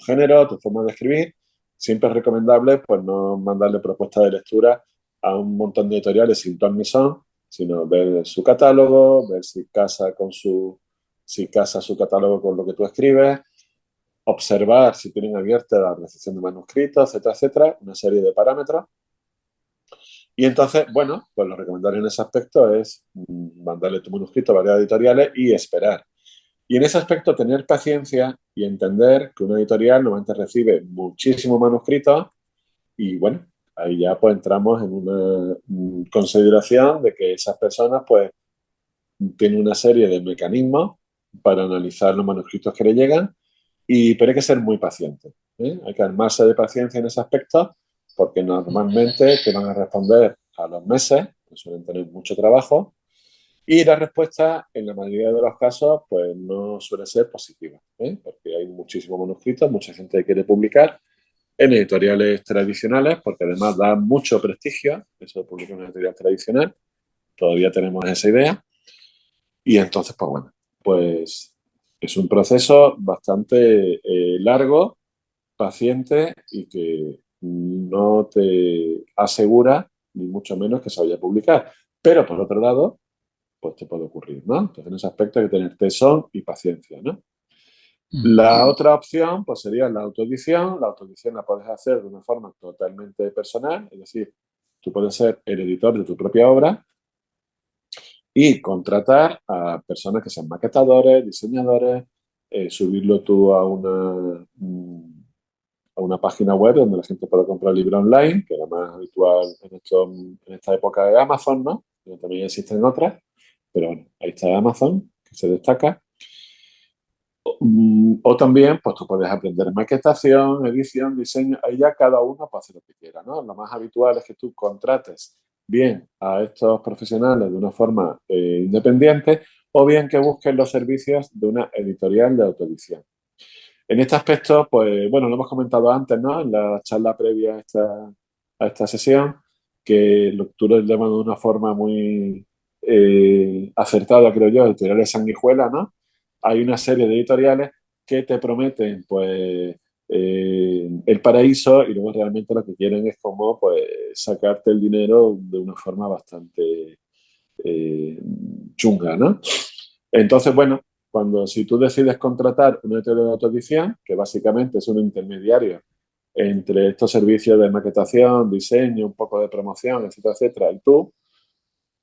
género, a tu forma de escribir. Siempre es recomendable pues no mandarle propuestas de lectura a un montón de editoriales sin ton ni son, sino ver su catálogo, ver si casa su catálogo con lo que tú escribes, observar si tienen abierta la recepción de manuscritos, etcétera, etcétera, una serie de parámetros. Y entonces, bueno, pues lo recomendable en ese aspecto es mandarle tu manuscrito a varias editoriales y esperar. Y en ese aspecto tener paciencia y entender que una editorial normalmente recibe muchísimos manuscritos y bueno, ahí ya pues entramos en una consideración de que esas personas pues tienen una serie de mecanismos para analizar los manuscritos que le llegan, pero hay que ser muy paciente. ¿eh? Hay que armarse de paciencia en ese aspecto, porque normalmente te van a responder a los meses, que suelen tener mucho trabajo, y la respuesta, en la mayoría de los casos, pues no suele ser positiva, ¿eh? Porque hay muchísimos manuscritos, mucha gente que quiere publicar en editoriales tradicionales, porque además da mucho prestigio, eso de publicar en una editorial tradicional, todavía tenemos esa idea, y entonces, pues bueno, pues es un proceso bastante largo, paciente y que no te asegura, ni mucho menos, que se vaya a publicar. Pero por otro lado, pues te puede ocurrir, ¿no? Entonces en ese aspecto hay que tener tesón y paciencia, ¿no? La otra opción, pues sería la autoedición. La autoedición la puedes hacer de una forma totalmente personal, es decir, tú puedes ser el editor de tu propia obra y contratar a personas que sean maquetadores, diseñadores, subirlo tú a una página web donde la gente pueda comprar libros online, que es lo más habitual en esta época de Amazon, ¿no? Pero también existen otras, pero bueno, ahí está Amazon, que se destaca. O también, pues tú puedes aprender maquetación, edición, diseño, ahí ya cada uno puede hacer lo que quiera, ¿no? Lo más habitual es que tú contrates bien a estos profesionales de una forma independiente o bien que busquen los servicios de una editorial de autoedición. En este aspecto, pues bueno, lo hemos comentado antes, ¿no? En la charla previa a esta sesión, que tú lo llamas de una forma muy acertada, creo yo, editoriales sanguijuela, ¿no? Hay una serie de editoriales que te prometen, pues, el paraíso y luego realmente lo que quieren es como, pues, sacarte el dinero de una forma bastante eh, chunga, ¿no? Entonces, bueno, si tú decides contratar una editorial de autoedición, que básicamente es un intermediario entre estos servicios de maquetación, diseño, un poco de promoción, etcétera, etcétera, y tú,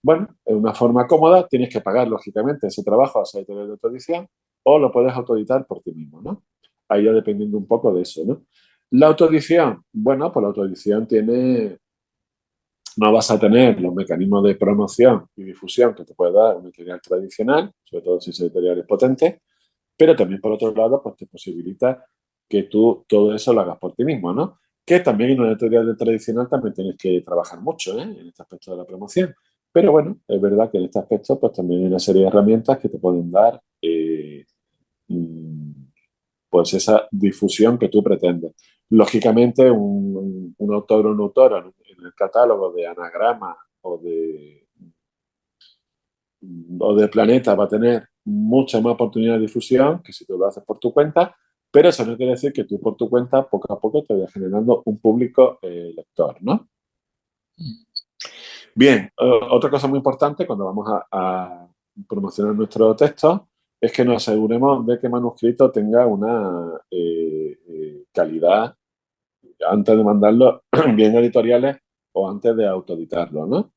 bueno, en una forma cómoda, tienes que pagar, lógicamente, ese trabajo a esa editorial de autoedición o lo puedes autoeditar por ti mismo, ¿no? Ahí ya dependiendo un poco de eso, ¿no? La autoedición, bueno, pues la autoedición no vas a tener los mecanismos de promoción y difusión que te puede dar una editorial tradicional, sobre todo si es editorial es potente, pero también por otro lado, pues te posibilita que tú todo eso lo hagas por ti mismo, ¿no? Que también en una editorial tradicional también tienes que trabajar mucho, ¿eh? En este aspecto de la promoción. Pero bueno, es verdad que en este aspecto pues también hay una serie de herramientas que te pueden dar mm, pues esa difusión que tú pretendes. Lógicamente, un autor o una autora en el catálogo de Anagrama o de Planeta va a tener mucha más oportunidad de difusión que si tú lo haces por tu cuenta, pero eso no quiere decir que tú por tu cuenta poco a poco te vayas generando un público lector, ¿no? Bien, otra cosa muy importante cuando vamos a promocionar nuestro texto es que nos aseguremos de que el manuscrito tenga una calidad antes de mandarlo bien a editoriales o antes de autoeditarlo, ¿no?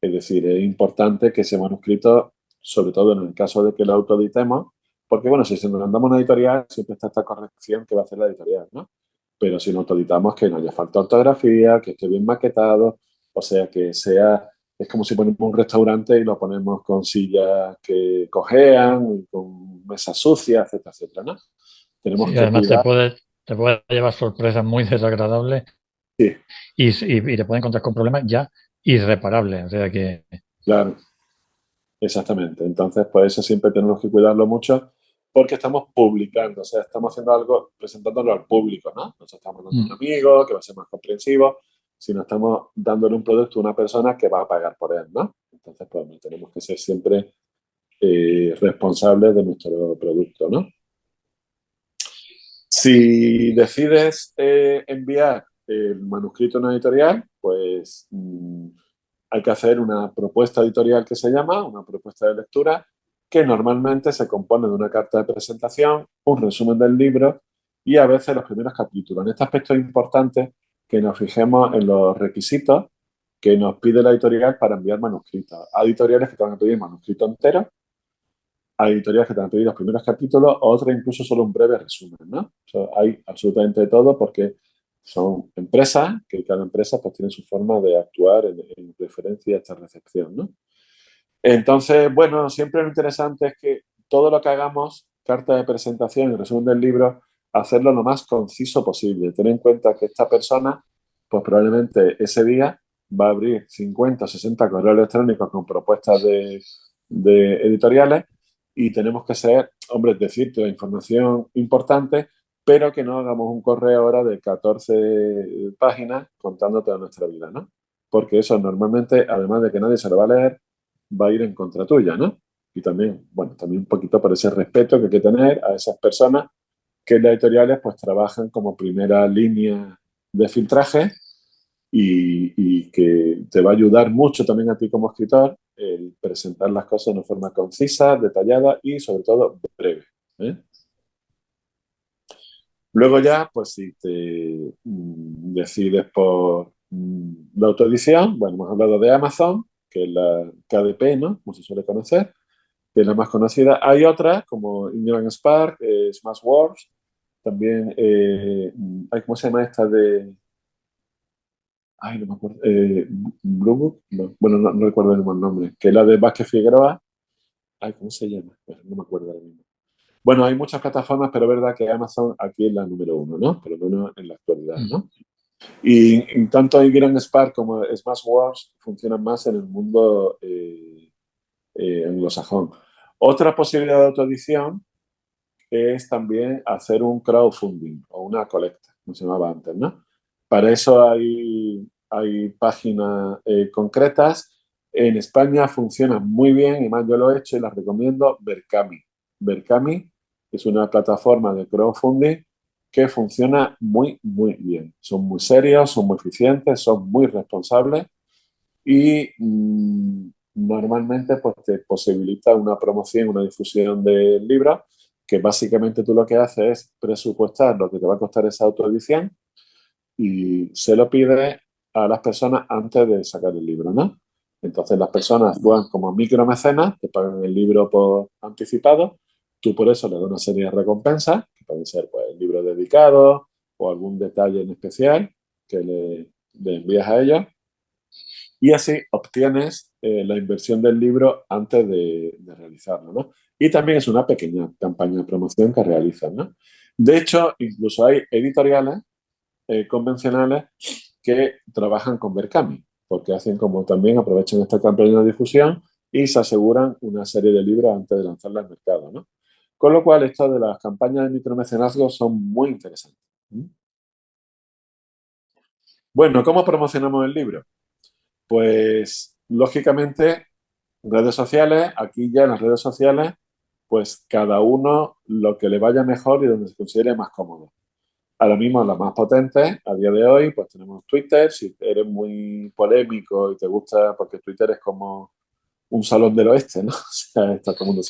Es decir, es importante que ese manuscrito, sobre todo en el caso de que lo autoeditemos, porque bueno, si se nos mandamos a una editorial, siempre está esta corrección que va a hacer la editorial, ¿no? Pero si lo autoeditamos, que no haya falta de ortografía, que esté bien maquetado, o sea, que sea, es como si ponemos un restaurante y lo ponemos con sillas que cojean, con mesas sucias, etcétera, etcétera, ¿no? Tenemos Sí, que además cuidar, te puede llevar sorpresas muy desagradables sí, y te puede encontrar con problemas ya irreparables. O sea que claro. Exactamente. Entonces, pues eso siempre tenemos que cuidarlo mucho porque estamos publicando, o sea, estamos haciendo algo, presentándolo al público, ¿no? No estamos dando a un amigo que va a ser más comprensivo, sino estamos dándole un producto a una persona que va a pagar por él, ¿no? Entonces, pues tenemos que ser siempre responsables de nuestro producto, ¿no? Si decides enviar el manuscrito a una editorial, pues hay que hacer una propuesta editorial que se llama, una propuesta de lectura, que normalmente se compone de una carta de presentación, un resumen del libro y a veces los primeros capítulos. En este aspecto es importante que nos fijemos en los requisitos que nos pide la editorial para enviar manuscritos. Hay editoriales que te van a pedir manuscrito entero, hay editoriales que te van a pedir los primeros capítulos, o otras incluso solo un breve resumen, ¿no? O sea, hay absolutamente de todo porque son empresas, que cada empresa pues tiene su forma de actuar en referencia a esta recepción, ¿no? Entonces, bueno, siempre lo interesante es que todo lo que hagamos, carta de presentación y resumen del libro, hacerlo lo más conciso posible. Ten en cuenta que esta persona, pues probablemente ese día va a abrir 50 o 60 correos electrónicos con propuestas de editoriales y tenemos que ser, hombre, decirte la información importante, pero que no hagamos un correo ahora de 14 páginas contando toda nuestra vida, ¿no? Porque eso normalmente, además de que nadie se lo va a leer, va a ir en contra tuya, ¿no? Y también, bueno, también un poquito por ese respeto que hay que tener a esas personas que en las editoriales pues trabajan como primera línea de filtraje y que te va a ayudar mucho también a ti como escritor el presentar las cosas de una forma concisa, detallada y sobre todo breve. ¿Eh? Luego ya, pues si te decides por la autoedición, bueno, hemos hablado de Amazon, que es la KDP, ¿no? Como se suele conocer, que es la más conocida. Hay otras como Ingram Spark, Smashwords, también, ¿cómo se llama esta de...? Ay, no me acuerdo. Blue Book, no. Bueno, no recuerdo el nombre. Que es la de Vázquez Figueroa. Ay, ¿cómo se llama? Bueno, no me acuerdo ahora mismo. Bueno, hay muchas plataformas, pero es verdad que Amazon aquí es la número uno, ¿no? Por lo menos en la actualidad, ¿no? Y tanto Ingram Spark como Smashwords funcionan más en el mundo anglosajón. Otra posibilidad de autoedición es también hacer un crowdfunding o una colecta, como se llamaba antes, ¿no? Para eso hay páginas concretas. En España funciona muy bien, y más yo lo he hecho y las recomiendo, Berkami. Berkami es una plataforma de crowdfunding que funciona muy, muy bien. Son muy serios, son muy eficientes, son muy responsables y normalmente pues, te posibilita una promoción, una difusión del libro, que básicamente tú lo que haces es presupuestar lo que te va a costar esa autoedición y se lo pides a las personas antes de sacar el libro, ¿no? Entonces las personas actúan como micromecenas, te pagan el libro por anticipado, tú por eso le das una serie de recompensas, que pueden ser pues, el libro dedicado o algún detalle en especial que le envías a ellos y así obtienes la inversión del libro antes de realizarlo, ¿no? Y también es una pequeña campaña de promoción que realizan, ¿no? De hecho, incluso hay editoriales convencionales que trabajan con Berkami, porque hacen como también aprovechan esta campaña de difusión y se aseguran una serie de libros antes de lanzarla al mercado, ¿no? Con lo cual, estas de las campañas de micromecenazgo son muy interesantes. Bueno, ¿cómo promocionamos el libro? Pues, lógicamente, redes sociales, aquí ya en las redes sociales, pues cada uno lo que le vaya mejor y donde se considere más cómodo. Ahora mismo las más potentes, a día de hoy, pues tenemos Twitter, si eres muy polémico y te gusta, porque Twitter es como un salón del oeste, ¿no? O sea, está todo el mundo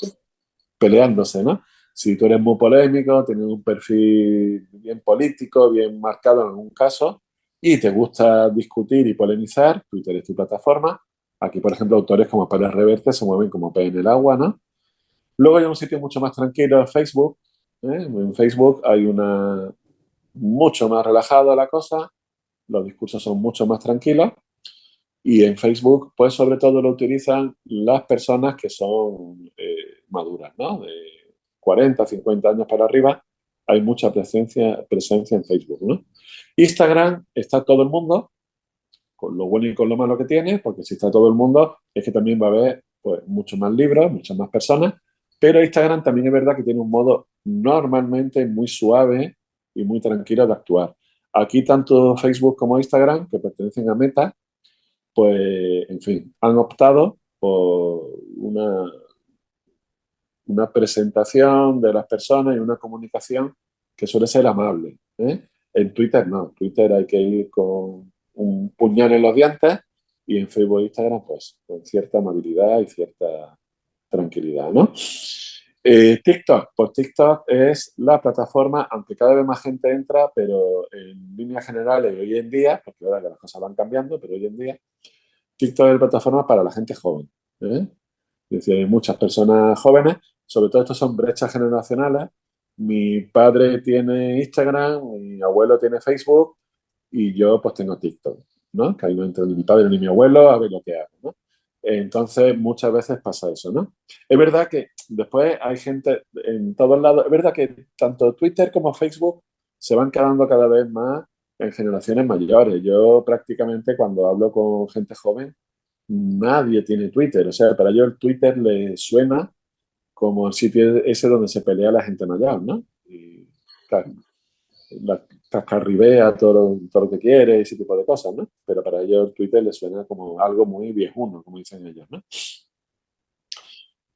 peleándose, ¿no? Si tú eres muy polémico, tienes un perfil bien político, bien marcado en algún caso, y te gusta discutir y polemizar, Twitter es tu plataforma. Aquí, por ejemplo, autores como Pérez Reverte se mueven como pez en el agua, ¿no? Luego hay un sitio mucho más tranquilo, Facebook. En Facebook hay una mucho más relajada la cosa, los discursos son mucho más tranquilos y en Facebook, pues sobre todo lo utilizan las personas que son maduras, ¿no? De 40, 50 años para arriba, hay mucha presencia en Facebook, ¿no? Instagram está todo el mundo, con lo bueno y con lo malo que tiene, porque si está todo el mundo, es que también va a haber pues, muchos más libros, muchas más personas, pero Instagram también es verdad que tiene un modo normalmente muy suave y muy tranquilo de actuar. Aquí tanto Facebook como Instagram, que pertenecen a Meta, pues, en fin, han optado por una presentación de las personas y una comunicación que suele ser amable. ¿Eh? En Twitter no, Twitter hay que ir con un puñal en los dientes y en Facebook e Instagram pues con cierta amabilidad y cierta tranquilidad, ¿no? TikTok, pues TikTok es la plataforma, aunque cada vez más gente entra, pero en líneas generales hoy en día, porque ahora que las cosas van cambiando, pero hoy en día TikTok es la plataforma para la gente joven. ¿Eh? Es decir, hay muchas personas jóvenes, sobre todo estos son brechas generacionales. Mi padre tiene Instagram, mi abuelo tiene Facebook y yo pues tengo TikTok, ¿no? Que ahí no entra ni mi padre ni mi abuelo a ver lo que hago, ¿no? Entonces, muchas veces pasa eso, ¿no? Es verdad que después hay gente en todos lados. Es verdad que tanto Twitter como Facebook se van quedando cada vez más en generaciones mayores. Yo prácticamente cuando hablo con gente joven, nadie tiene Twitter. O sea, para ellos el Twitter le suena como el sitio ese donde se pelea la gente mayor, ¿no? Y claro, la cascarribea todo lo que quiere, ese tipo de cosas, ¿no? Pero para ellos Twitter les suena como algo muy viejuno, como dicen ellos, ¿no?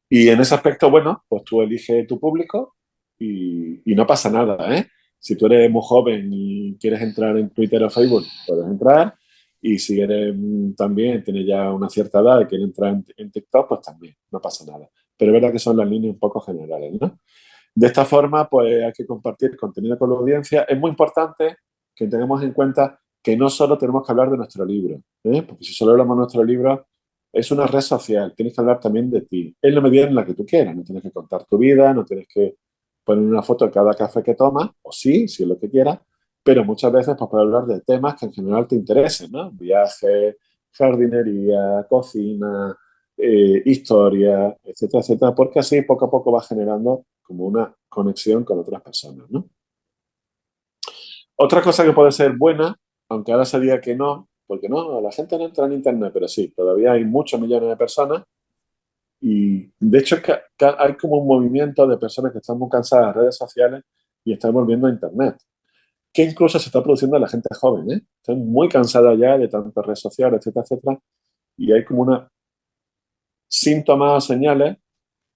Y en ese aspecto, bueno, pues tú eliges tu público y no pasa nada, ¿eh? Si tú eres muy joven y quieres entrar en Twitter o Facebook, puedes entrar. Y si eres también, tienes ya una cierta edad y quieres entrar en TikTok, pues también, no pasa nada. Pero es verdad que son las líneas un poco generales, ¿no? De esta forma, pues hay que compartir contenido con la audiencia. Es muy importante que tengamos en cuenta que no solo tenemos que hablar de nuestro libro, ¿eh? Porque si solo hablamos de nuestro libro, es una red social, tienes que hablar también de ti, en la medida en la que tú quieras. No tienes que contar tu vida, no tienes que poner una foto de cada café que tomas, o sí, si es lo que quieras, pero muchas veces pues, puedes hablar de temas que en general te interesen, ¿no? Viajes, jardinería, cocina, historia, etcétera, etcétera, porque así poco a poco va generando como una conexión con otras personas, ¿no? Otra cosa que puede ser buena, aunque ahora se diga que no, porque no, la gente no entra en Internet, pero sí, todavía hay muchos millones de personas y de hecho es que hay como un movimiento de personas que están muy cansadas de redes sociales y están volviendo a Internet, que incluso se está produciendo en la gente joven, ¿eh? Están muy cansadas ya de tantas redes sociales, etcétera, etcétera, y hay como una síntomas o señales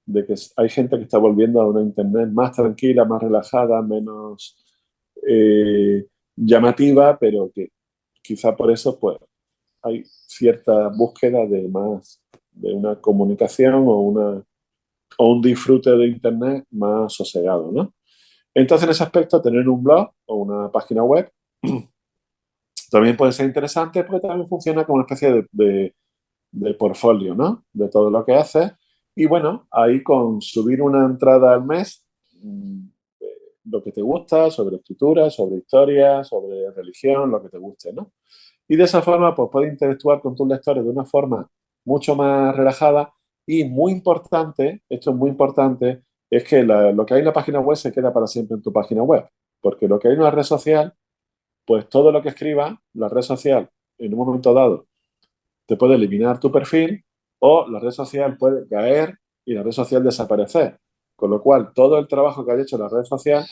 de que hay gente que está volviendo a una Internet más tranquila, más relajada, menos llamativa, pero que quizá por eso pues hay cierta búsqueda de más, de una comunicación o un disfrute de Internet más sosegado, ¿no? Entonces, en ese aspecto, tener un blog o una página web también puede ser interesante porque también funciona como una especie de portfolio, ¿no? De todo lo que haces. Y bueno, ahí con subir una entrada al mes, lo que te gusta, sobre escritura, sobre historia, sobre religión, lo que te guste, ¿no? Y de esa forma, pues puedes interactuar con tus lectores de una forma mucho más relajada y muy importante, esto es muy importante, es que lo que hay en la página web se queda para siempre en tu página web. Porque lo que hay en una red social, pues todo lo que escribas, la red social, en un momento dado, te puede eliminar tu perfil o la red social puede caer y la red social desaparecer. Con lo cual, todo el trabajo que has hecho en la red social,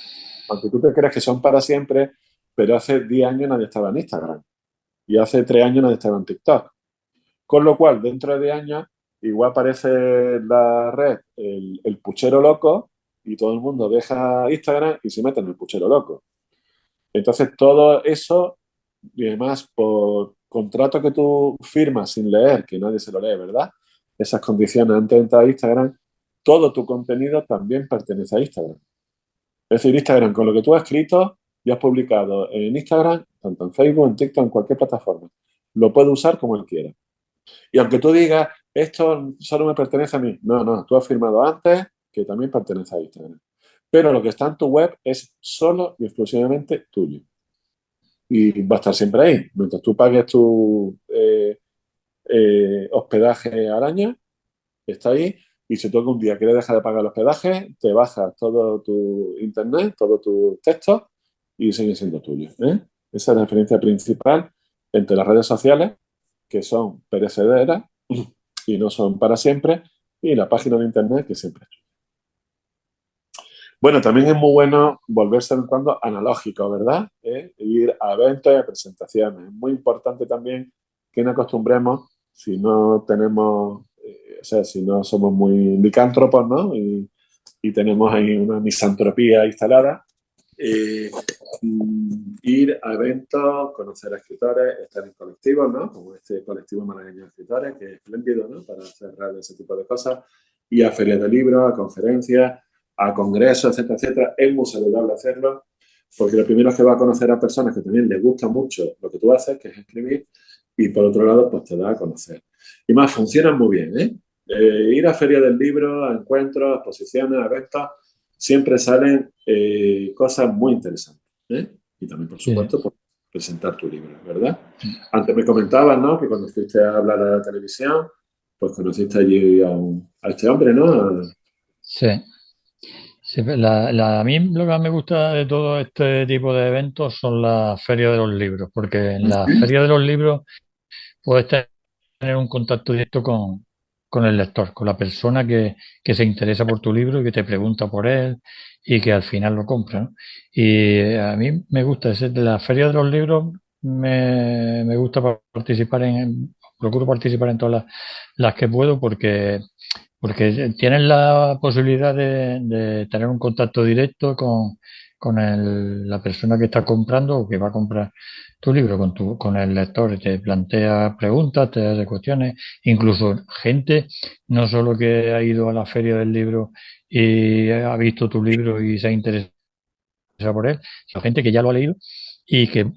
aunque tú te creas que son para siempre, pero hace 10 años nadie estaba en Instagram y hace 3 años nadie estaba en TikTok. Con lo cual, dentro de 10 años, igual aparece la red el puchero loco y todo el mundo deja Instagram y se mete en el puchero loco. Entonces, todo eso, y además por contrato que tú firmas sin leer, que nadie se lo lee, ¿verdad? Esas condiciones antes de entrar a Instagram, todo tu contenido también pertenece a Instagram. Es decir, Instagram, con lo que tú has escrito y has publicado en Instagram, tanto en Facebook, en TikTok, en cualquier plataforma, lo puede usar como él quiera. Y aunque tú digas, esto solo me pertenece a mí, no, no, tú has firmado antes que también pertenece a Instagram. Pero lo que está en tu web es solo y exclusivamente tuyo y va a estar siempre ahí. Mientras tú pagues tu hospedaje al año, está ahí. Y si tú algún día quieres dejar de pagar el hospedaje, te bajas todo tu internet, todo tu texto y sigue siendo tuyo, ¿eh? Esa es la diferencia principal entre las redes sociales, que son perecederas y no son para siempre, y la página de internet, que siempre es. Bueno, también es muy bueno volverse de vez en cuando analógico, ¿verdad? Ir a eventos y a presentaciones. Es muy importante también que nos acostumbremos, si no tenemos, o sea, si no somos muy licántropos, ¿no? Y tenemos ahí una misantropía instalada, eh, ir a eventos, conocer a escritores, estar en colectivos, ¿no? Como este colectivo malagueño de escritores, que es espléndido, ¿no? Para cerrar ese tipo de cosas. Y a ferias de libros, a conferencias, a congresos, etcétera, etcétera. Es muy saludable hacerlo, porque lo primero es que va a conocer a personas que también les gusta mucho lo que tú haces, que es escribir, y por otro lado, pues te da a conocer. Y más, funcionan muy bien, ¿eh? Ir a ferias del libro, a encuentros, a exposiciones, a eventos, siempre salen cosas muy interesantes, ¿eh? Y también, por Sí, supuesto, por presentar tu libro, ¿verdad? Antes me comentabas, ¿no? Que cuando fuiste a hablar a la televisión, pues conociste allí a este hombre, ¿no? Sí. Sí, a mí lo que más me gusta de todo este tipo de eventos son las ferias de los libros, porque en las ferias de los libros puedes tener un contacto directo con el lector, con la persona que se interesa por tu libro y que te pregunta por él y que al final lo compra, ¿no? Y a mí me gusta, de la feria de los libros me gusta participar procuro participar en todas las que puedo porque tienes la posibilidad de tener un contacto directo con la persona que está comprando o que va a comprar tu libro, con el lector. Te plantea preguntas, te hace cuestiones, incluso gente, no solo que ha ido a la feria del libro y ha visto tu libro y se ha interesado por él, sino gente que ya lo ha leído y que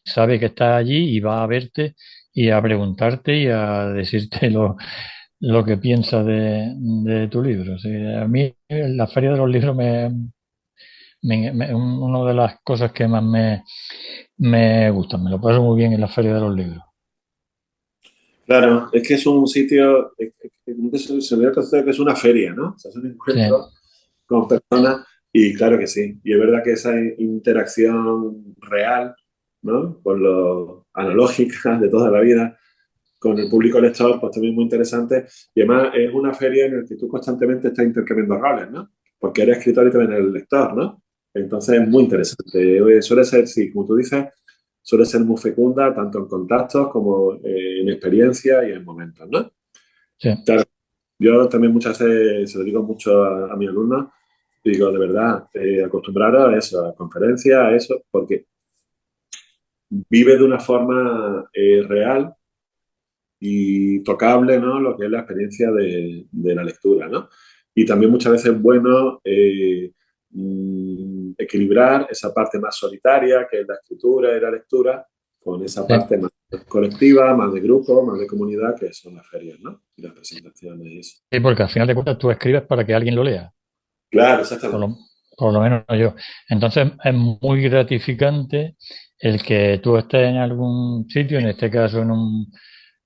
sabe que está allí y va a verte y a preguntarte y a decirte lo que piensa de tu libro. Sí, a mí la Feria de los Libros una de las cosas que más me gustan. Me lo paso muy bien en la Feria de los Libros. Claro, es que es un sitio, se me considera que es una feria, ¿no? O sea, es un Sí, encuentro con personas y claro que sí. Y es verdad que esa interacción real, ¿no? Con lo analógica de toda la vida, con el público lector, pues también es muy interesante. Y además es una feria en la que tú constantemente estás intercambiando roles, ¿no? Porque eres escritor y también eres lector, ¿no? Entonces es muy interesante. Suele ser, sí, como tú dices, suele ser muy fecunda, tanto en contactos como en experiencia y en momentos, ¿no? sí. Claro, yo también muchas veces se lo digo mucho a mis alumnos, digo, de verdad, acostumbraros a eso, a conferencias, a eso, porque vive de una forma real y tocable, ¿no? Lo que es la experiencia de la lectura, ¿no? Y también muchas veces es bueno equilibrar esa parte más solitaria, que es la escritura y la lectura, con esa Sí. parte más colectiva, más de grupo, más de comunidad, que son las ferias, ¿no? Y las presentaciones y eso. Sí, porque al final de cuentas tú escribes para que alguien lo lea, Claro, por exactamente. lo, por lo menos yo. Entonces es muy gratificante el que tú estés en algún sitio, en este caso en un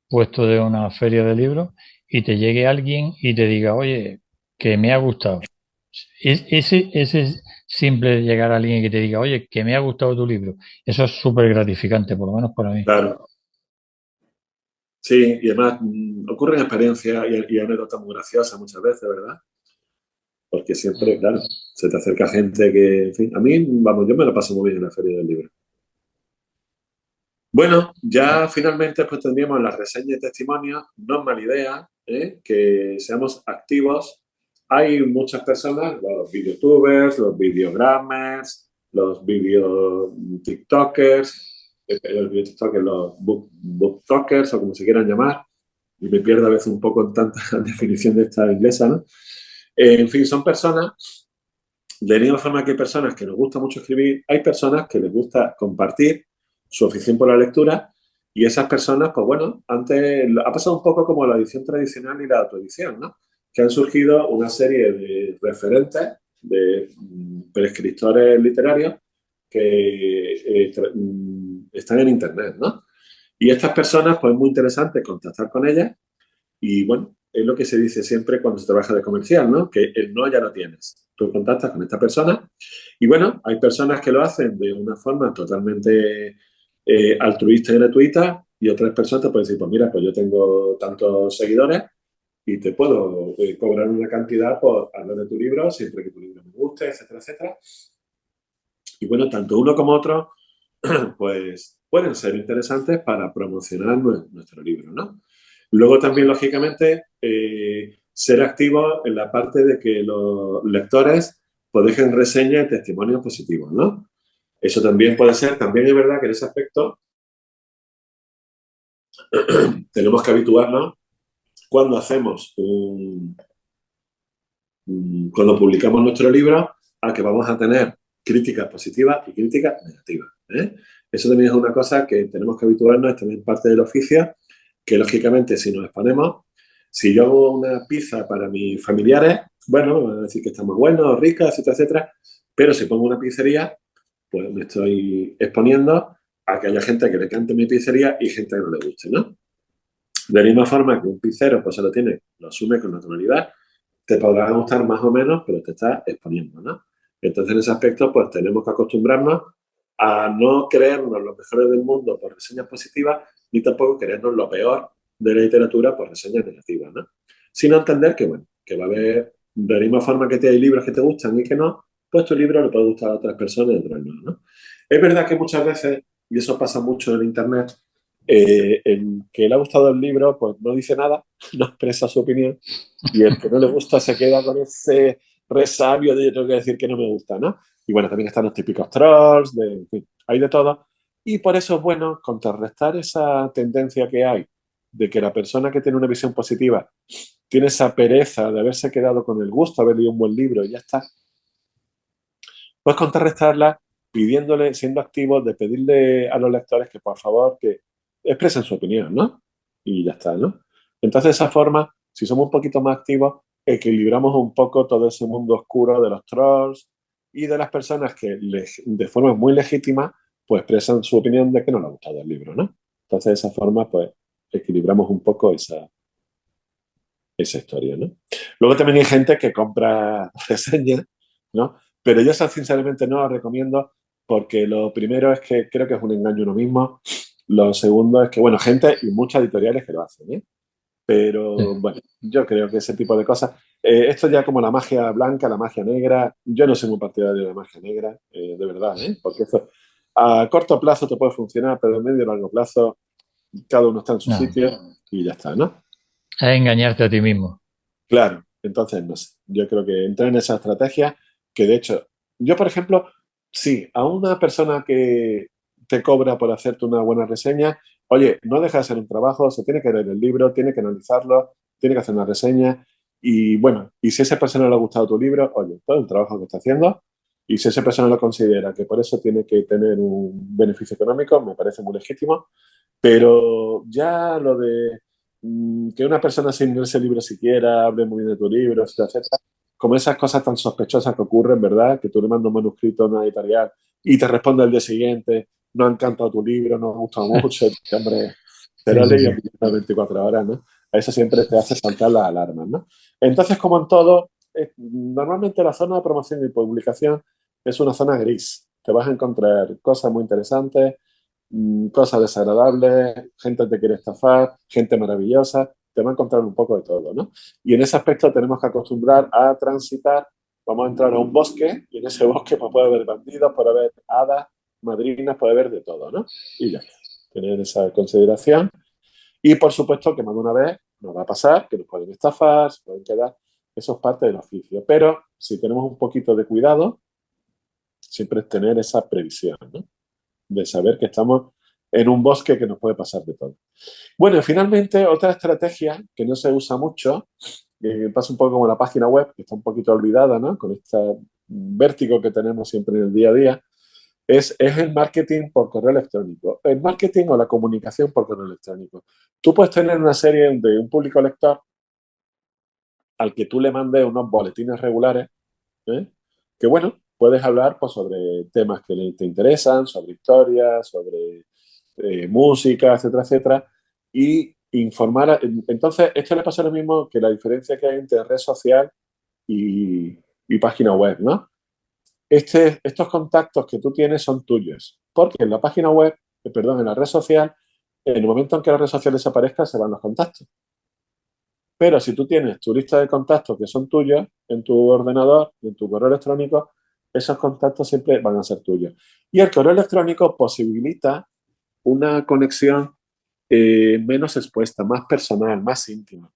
puesto de una feria de libros, y te llegue alguien y te diga, oye, que me ha gustado. Ese simple llegar a alguien que te diga, oye, que me ha gustado tu libro, eso es súper gratificante, por lo menos para mí. Claro. Sí, y además ocurren experiencias y anécdotas muy graciosas muchas veces, ¿verdad? Porque siempre, claro, se te acerca gente que, en fin, a mí, vamos, yo me lo paso muy bien en la Feria del Libro. Bueno, ya finalmente pues tendríamos las reseñas y testimonios, no es mala idea, ¿eh? Que seamos activos. Hay muchas personas, los videotubers, los videogrammers, los video tiktokers, los video tiktokers, los booktokers o como se quieran llamar, y me pierdo a veces un poco en tanta definición de esta inglesa, ¿no? En fin, son personas, de la misma forma que hay personas que nos gusta mucho escribir, hay personas que les gusta compartir su afición por la lectura y esas personas, pues bueno, antes ha pasado un poco como la edición tradicional y la autoedición, ¿no? Que han surgido una serie de referentes, de prescriptores literarios que están en Internet, ¿no? Y estas personas, pues es muy interesante contactar con ellas y bueno, es lo que se dice siempre cuando se trabaja de comercial, ¿no? Que el no ya lo tienes. Tú contactas con esta persona y bueno, hay personas que lo hacen de una forma totalmente altruista y gratuita y otras personas te pueden decir, pues mira, pues yo tengo tantos seguidores y te puedo cobrar una cantidad por hablar de tu libro, siempre que tu libro me guste, etcétera, etcétera. Y bueno, tanto uno como otro, pues pueden ser interesantes para promocionar nuestro libro, ¿no? Luego también, lógicamente, ser activos en la parte de que los lectores pues, dejen reseñas y testimonios positivos, ¿no? Eso también puede ser, también es verdad que en ese aspecto tenemos que habituarnos cuando hacemos cuando publicamos nuestro libro a que vamos a tener críticas positivas y críticas negativas, ¿eh? Eso también es una cosa que tenemos que habituarnos, es también parte del oficio, que lógicamente si nos exponemos, si yo hago una pizza para mis familiares, bueno, van a decir que está muy bueno, rica, etcétera, etcétera, pero si pongo una pizzería, pues me estoy exponiendo a que haya gente que le cante mi pizzería y gente que no le guste, ¿no? De la misma forma que un pizzero pues se lo asume con naturalidad, te podrá gustar más o menos, pero te estás exponiendo, ¿no? Entonces, en ese aspecto, pues tenemos que acostumbrarnos a no creernos los mejores del mundo por reseñas positivas, ni tampoco creernos lo peor de la literatura por reseñas negativas, ¿no? Sino entender que, bueno, que va a haber, de la misma forma que te hay libros que te gustan y que no, pues tu libro le puede gustar a otras personas y a otras no, ¿no? Es verdad que muchas veces, y eso pasa mucho en Internet, el que le ha gustado el libro, pues no dice nada, no expresa su opinión, y el que no le gusta se queda con ese resabio de yo tengo que decir que no me gusta, ¿no? Y bueno, también están los típicos trolls, en fin, hay de todo. Y por eso es bueno contrarrestar esa tendencia que hay de que la persona que tiene una visión positiva tiene esa pereza de haberse quedado con el gusto, haber leído un buen libro y ya está. Puedes contrarrestarla pidiéndole, siendo activos, de pedirle a los lectores que por favor que expresen su opinión, ¿no? Y ya está, ¿no? Entonces, de esa forma, si somos un poquito más activos, equilibramos un poco todo ese mundo oscuro de los trolls y de las personas que de forma muy legítima pues expresan su opinión de que no les ha gustado el libro, ¿no? Entonces, de esa forma, pues equilibramos un poco esa historia, ¿no? Luego también hay gente que compra reseñas, ¿no? Pero yo eso sinceramente no lo recomiendo porque lo primero es que creo que es un engaño uno mismo. Lo segundo es que, bueno, gente y muchas editoriales que lo hacen, ¿eh? Pero Sí. bueno, yo creo que ese tipo de cosas, esto ya como la magia blanca, la magia negra, yo no soy muy partidario de la magia negra, de verdad, ¿eh? Porque eso a corto plazo te puede funcionar, pero a medio y largo plazo cada uno está en su No, sitio y ya está, ¿no? es engañarte a ti mismo. Claro, entonces no sé. Yo creo que entrar en esa estrategia, que de hecho, yo por ejemplo, sí, a una persona que te cobra por hacerte una buena reseña, oye, no deja de ser un trabajo, se tiene que leer el libro, tiene que analizarlo, tiene que hacer una reseña y bueno, y si a esa persona le ha gustado tu libro, oye, todo el trabajo que está haciendo y si esa persona lo considera que por eso tiene que tener un beneficio económico, me parece muy legítimo, pero ya lo de que una persona sin leer ese libro siquiera hable muy bien de tu libro, etcétera, etcétera, como esas cosas tan sospechosas que ocurren, ¿verdad? Que tú le mandas un manuscrito a una editorial y te responde al día siguiente, no ha encantado tu libro, no me ha gustado mucho, y, hombre, te Sí, lo he sí, leído sí. en las 24 horas, ¿no? Eso siempre te hace saltar las alarmas, ¿no? Entonces, como en todo, normalmente la zona de promoción y publicación es una zona gris. Te vas a encontrar cosas muy interesantes, cosas desagradables, gente te quiere estafar, gente maravillosa, te va a encontrar un poco de todo, ¿no? Y en ese aspecto tenemos que acostumbrar a transitar, vamos a entrar a un bosque y en ese bosque pues, puede haber bandidos, puede haber hadas, madrinas, puede haber de todo, ¿no? Y ya, tener esa consideración. Y por supuesto que más de una vez nos va a pasar, que nos pueden estafar, se pueden quedar, eso es parte del oficio. Pero si tenemos un poquito de cuidado, siempre es tener esa previsión, ¿no? De saber que estamos en un bosque que nos puede pasar de todo. Bueno, y finalmente, otra estrategia que no se usa mucho, que pasa un poco como la página web, que está un poquito olvidada, ¿no? Con este vértigo que tenemos siempre en el día a día, es el marketing por correo electrónico. El marketing o la comunicación por correo electrónico. Tú puedes tener una serie de un público lector al que tú le mandes unos boletines regulares, ¿eh? Que bueno, puedes hablar pues, sobre temas que te interesan, sobre historias, sobre música, etcétera, etcétera, y informar. Entonces, esto le pasa lo mismo que la diferencia que hay entre red social y, y página web, ¿no? Estos contactos que tú tienes son tuyos, porque en la página web, perdón, en la red social, en el momento en que la red social desaparezca, se van los contactos. Pero si tú tienes tu lista de contactos que son tuyos en tu ordenador, en tu correo electrónico, esos contactos siempre van a ser tuyos. Y el correo electrónico posibilita una conexión menos expuesta, más personal, más íntima.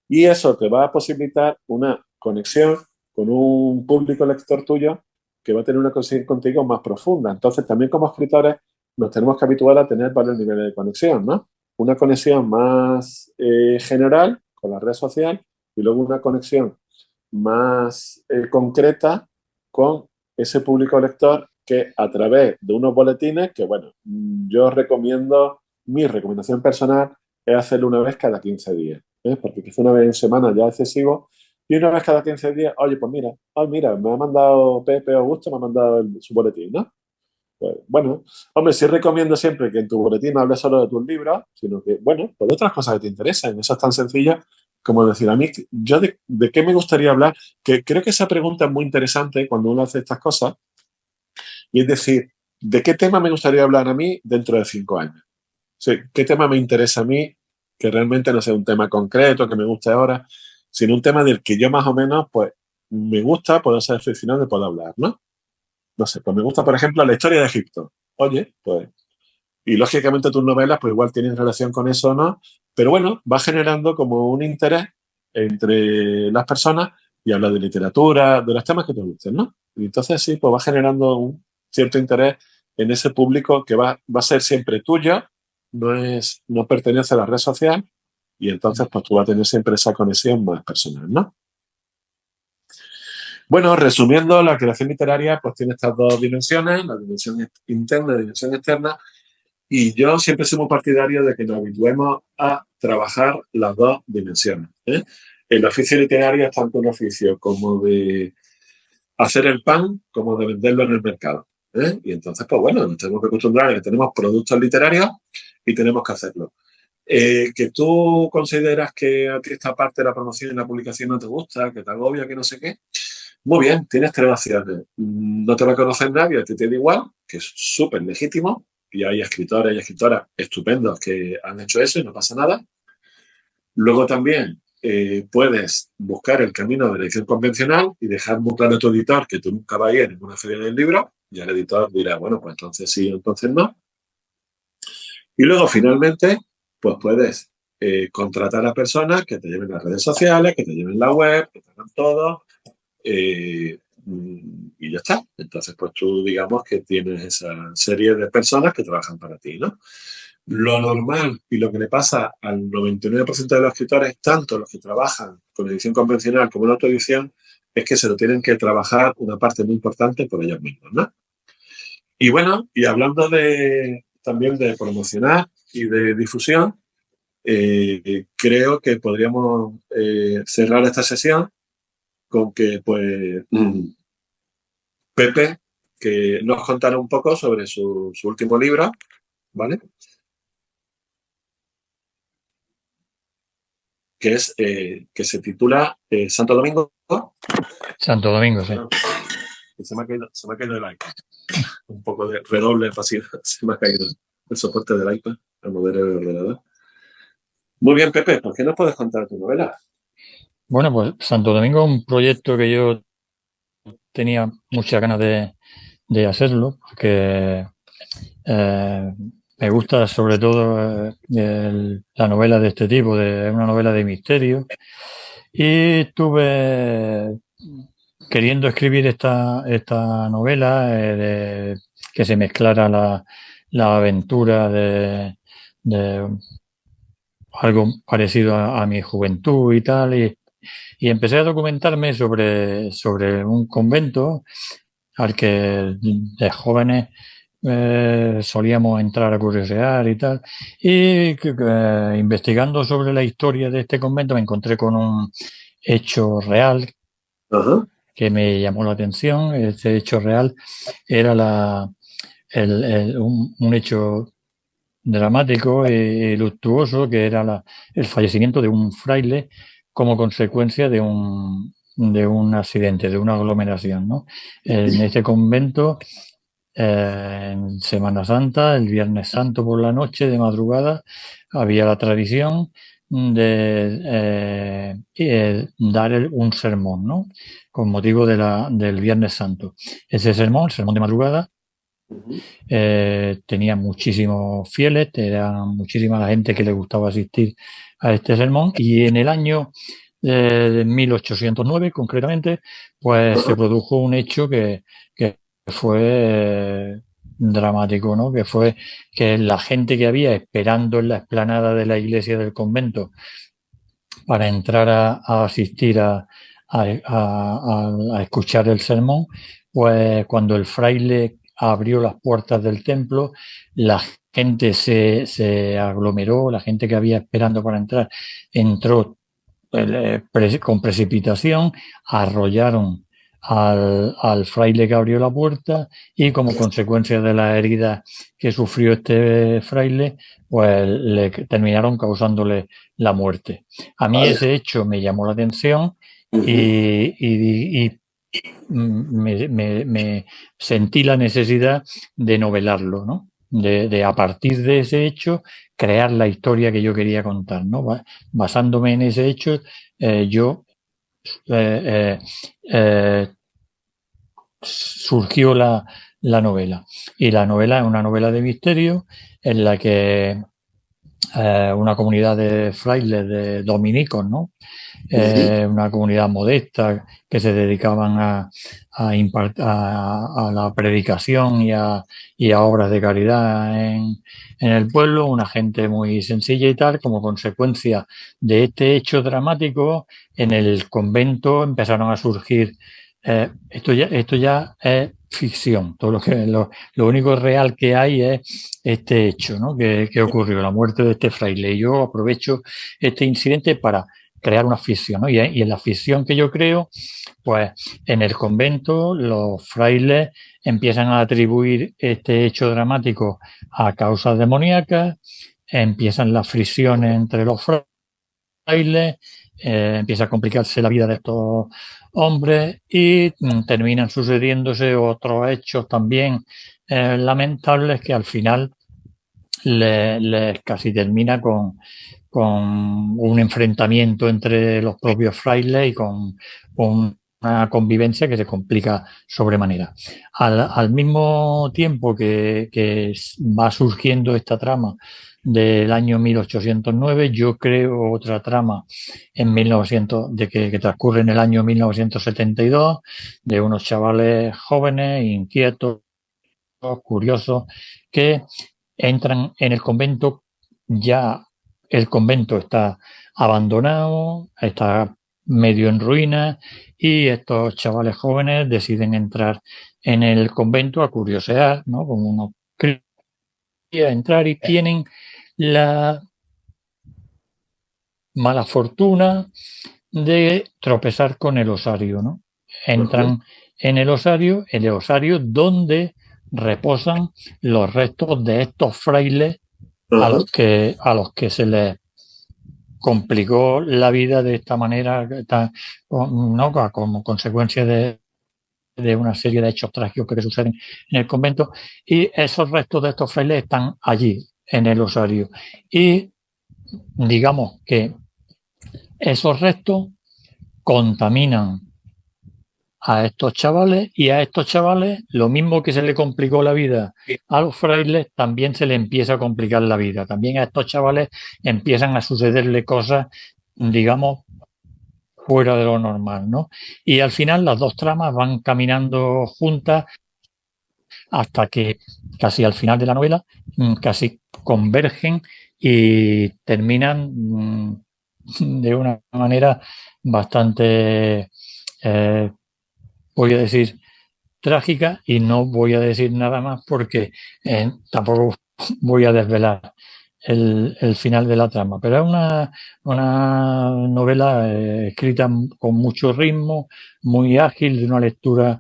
Y eso te va a posibilitar una conexión con un público lector tuyo que va a tener una conexión contigo más profunda. Entonces, también como escritores nos tenemos que habituar a tener varios niveles de conexión, ¿no? Una conexión más general con la red social y luego una conexión más concreta con ese público lector que a través de unos boletines, que bueno, yo recomiendo, mi recomendación personal es hacerlo una vez cada 15 días, ¿eh? Porque quizá una vez en semana ya es excesivo, y una vez cada 15 días, oye, pues mira, me ha mandado Pepe Augusto, me ha mandado su boletín, ¿no? pues bueno, hombre, sí recomiendo siempre que en tu boletín no hables solo de tus libros, sino que, bueno, pues de otras cosas que te interesan. Eso es tan sencillo como decir, a mí, yo de qué me gustaría hablar, que creo que esa pregunta es muy interesante cuando uno hace estas cosas, y es decir, ¿de qué tema me gustaría hablar a mí dentro de 5 años? O sea, ¿qué tema me interesa a mí? Que realmente no sea un tema concreto, que me guste ahora, sino un tema del que yo más o menos, pues, me gusta, puedo ser aficionado y puedo hablar, ¿no? No sé, pues me gusta, por ejemplo, la historia de Egipto. Oye, pues, y lógicamente tus novelas, pues igual tienen relación con eso o no, pero bueno, va generando como un interés entre las personas y habla de literatura, de los temas que te gusten, ¿no? Y entonces sí, pues va generando un cierto interés en ese público que va a ser siempre tuyo, no pertenece a la red social, y entonces pues tú vas a tener siempre esa conexión más personal, ¿no? Bueno, resumiendo, la creación literaria pues tiene estas dos dimensiones, la dimensión interna y la dimensión externa, y yo siempre soy muy partidario de que nos habituemos a trabajar las dos dimensiones, ¿eh? El oficio literario es tanto un oficio como de hacer el pan como de venderlo en el mercado, ¿eh? Y entonces, pues bueno, nos tenemos que acostumbrar a que tenemos productos literarios y tenemos que hacerlo. Que tú consideras que a ti esta parte de la promoción y la publicación no te gusta, que te agobia, que no sé qué. Muy bien, tienes tres opciones. No te va a conocer nadie, te da igual, que es súper legítimo, y hay escritores y escritoras estupendos que han hecho eso y no pasa nada. Luego también puedes buscar el camino de la edición convencional y dejar muy claro a tu editor que tú nunca vas a ir a ninguna feria del libro, y el editor dirá, bueno, pues entonces sí, entonces no. Y luego, finalmente, pues puedes contratar a personas que te lleven las redes sociales, que te lleven la web, que te hagan todo, y ya está. Entonces, pues tú digamos que tienes esa serie de personas que trabajan para ti, ¿no? Lo normal y lo que le pasa al 99% de los escritores, tanto los que trabajan con edición convencional como en autoedición, es que se lo tienen que trabajar una parte muy importante por ellos mismos, ¿no? Y bueno, y hablando también de promocionar y de difusión, creo que podríamos cerrar esta sesión con que, pues, Pepe, que nos contara un poco sobre su último libro, ¿vale? Que se titula Santo Domingo. Santo Domingo, sí. Se me ha caído el iPad. Un poco de redoble fácil. Se me ha caído el soporte del iPad al mover el ordenador. Muy bien, Pepe, ¿por qué no puedes contar tu novela? Bueno, pues Santo Domingo es un proyecto que yo tenía muchas ganas de hacerlo, porque me gusta sobre todo la novela de este tipo, una novela de misterio, y estuve queriendo escribir esta novela que se mezclara la aventura de algo parecido a mi juventud y tal, y empecé a documentarme sobre un convento al que de jóvenes solíamos entrar a curiosear y tal. Y investigando sobre la historia de este convento me encontré con un hecho real Ajá. que me llamó la atención. Este hecho real era un hecho dramático y luctuoso, que era el fallecimiento de un fraile como consecuencia de un accidente, de una aglomeración, ¿no? En este convento, en Semana Santa, el Viernes Santo por la noche, de madrugada, había la tradición de dar un sermón, ¿no? Con motivo del Viernes Santo. Ese sermón, el sermón de madrugada, tenía muchísimos fieles, era muchísima la gente que le gustaba asistir a este sermón, y en el año de 1809 concretamente, pues se produjo un hecho que fue dramático, ¿no? Que fue que la gente que había esperando en la explanada de la iglesia del convento para entrar a asistir a escuchar el sermón, pues cuando el fraile abrió las puertas del templo, la gente se aglomeró, la gente que había esperando para entrar entró con precipitación, arrollaron al fraile que abrió la puerta y como consecuencia de las heridas que sufrió este fraile, pues le terminaron causándole la muerte. A mí Vale. ese hecho me llamó la atención Ujú. y me sentí la necesidad de novelarlo, ¿no? De a partir de ese hecho crear la historia que yo quería contar, ¿no? Basándome en ese hecho, yo eh, eh, surgió la novela. Y la novela es una novela de misterio en la que una comunidad de frailes, de dominicos, ¿no? Ujú. Una comunidad modesta que se dedicaban a la predicación y a obras de caridad en el pueblo, una gente muy sencilla y tal. Como consecuencia de este hecho dramático, en el convento empezaron a surgir, esto ya es ficción, todo lo único real que hay es este hecho, ¿no? Que ocurrió, la muerte de este fraile. Y yo aprovecho este incidente para crear una ficción, ¿no? Y en la ficción que yo creo, pues en el convento los frailes empiezan a atribuir este hecho dramático a causas demoníacas, empiezan las fricciones entre los frailes, empieza a complicarse la vida de estos hombres y terminan sucediéndose otros hechos también lamentables que al final les casi termina con un enfrentamiento entre los propios frailes y con una convivencia que se complica sobremanera. Al mismo tiempo que va surgiendo esta trama del año 1809, yo creo otra trama en 1900, que transcurre en el año 1972, de unos chavales jóvenes, inquietos, curiosos, que entran en el convento. Ya el convento está abandonado, está medio en ruinas y estos chavales jóvenes deciden entrar en el convento a curiosear, ¿no? Como uno quería entrar y tienen la mala fortuna de tropezar con el osario, ¿no? Ajá. Entran en el osario donde reposan los restos de estos frailes Ajá. a los que se les complicó la vida de esta manera, ¿no? Como consecuencia de una serie de hechos trágicos que suceden en el convento, y esos restos de estos frailes están allí, en el osario. Y digamos que esos restos contaminan a estos chavales y a estos chavales lo mismo que se le complicó la vida a los frailes, también se le empieza a complicar la vida. También a estos chavales empiezan a sucederle cosas, digamos, fuera de lo normal, ¿no? Y al final las dos tramas van caminando juntas hasta que casi al final de la novela casi convergen y terminan de una manera bastante, voy a decir, trágica, y no voy a decir nada más porque tampoco voy a desvelar el final de la trama, pero es una novela escrita con mucho ritmo, muy ágil, de una lectura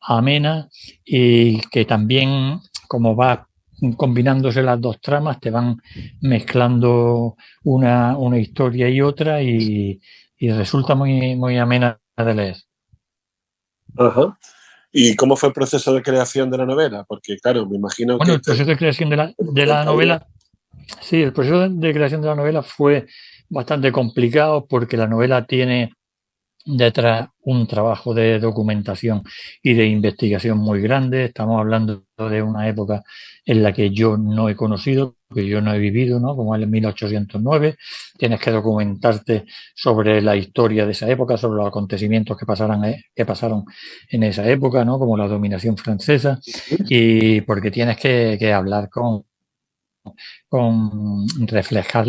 amena y que también, como va combinándose las dos tramas, te van mezclando una historia y otra y resulta muy amena de leer. Ajá. ¿Y cómo fue el proceso de creación de la novela? Porque, claro, me imagino Bueno, que el proceso de creación de la contaría. novela, sí, el proceso de creación de la novela fue bastante complicado porque la novela tiene detrás un trabajo de documentación y de investigación muy grande. Estamos hablando de una época en la que yo no he conocido, que yo no he vivido, ¿no? Como el 1809. Tienes que documentarte sobre la historia de esa época, sobre los acontecimientos que pasaron en esa época, ¿no? Como la dominación francesa, y porque tienes que hablar con reflejar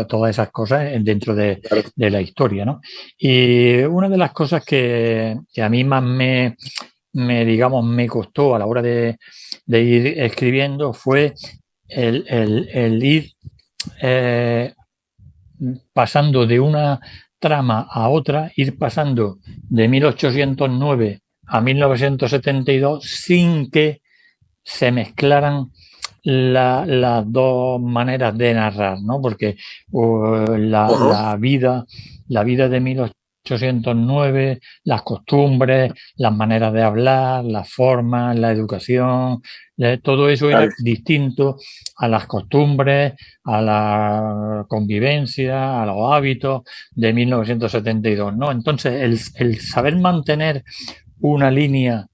todas esas cosas dentro Claro. de la historia, ¿no? Y una de las cosas que a mí más digamos, me costó a la hora de ir escribiendo fue el ir eh, pasando de una trama a otra, ir pasando de 1809 a 1972 sin que se mezclaran las dos maneras de narrar, ¿no? Porque la vida de 1809, las costumbres, las maneras de hablar, las formas, la educación, todo eso era Claro. distinto a las costumbres, a la convivencia, a los hábitos de 1972, ¿no? Entonces, el saber mantener una línea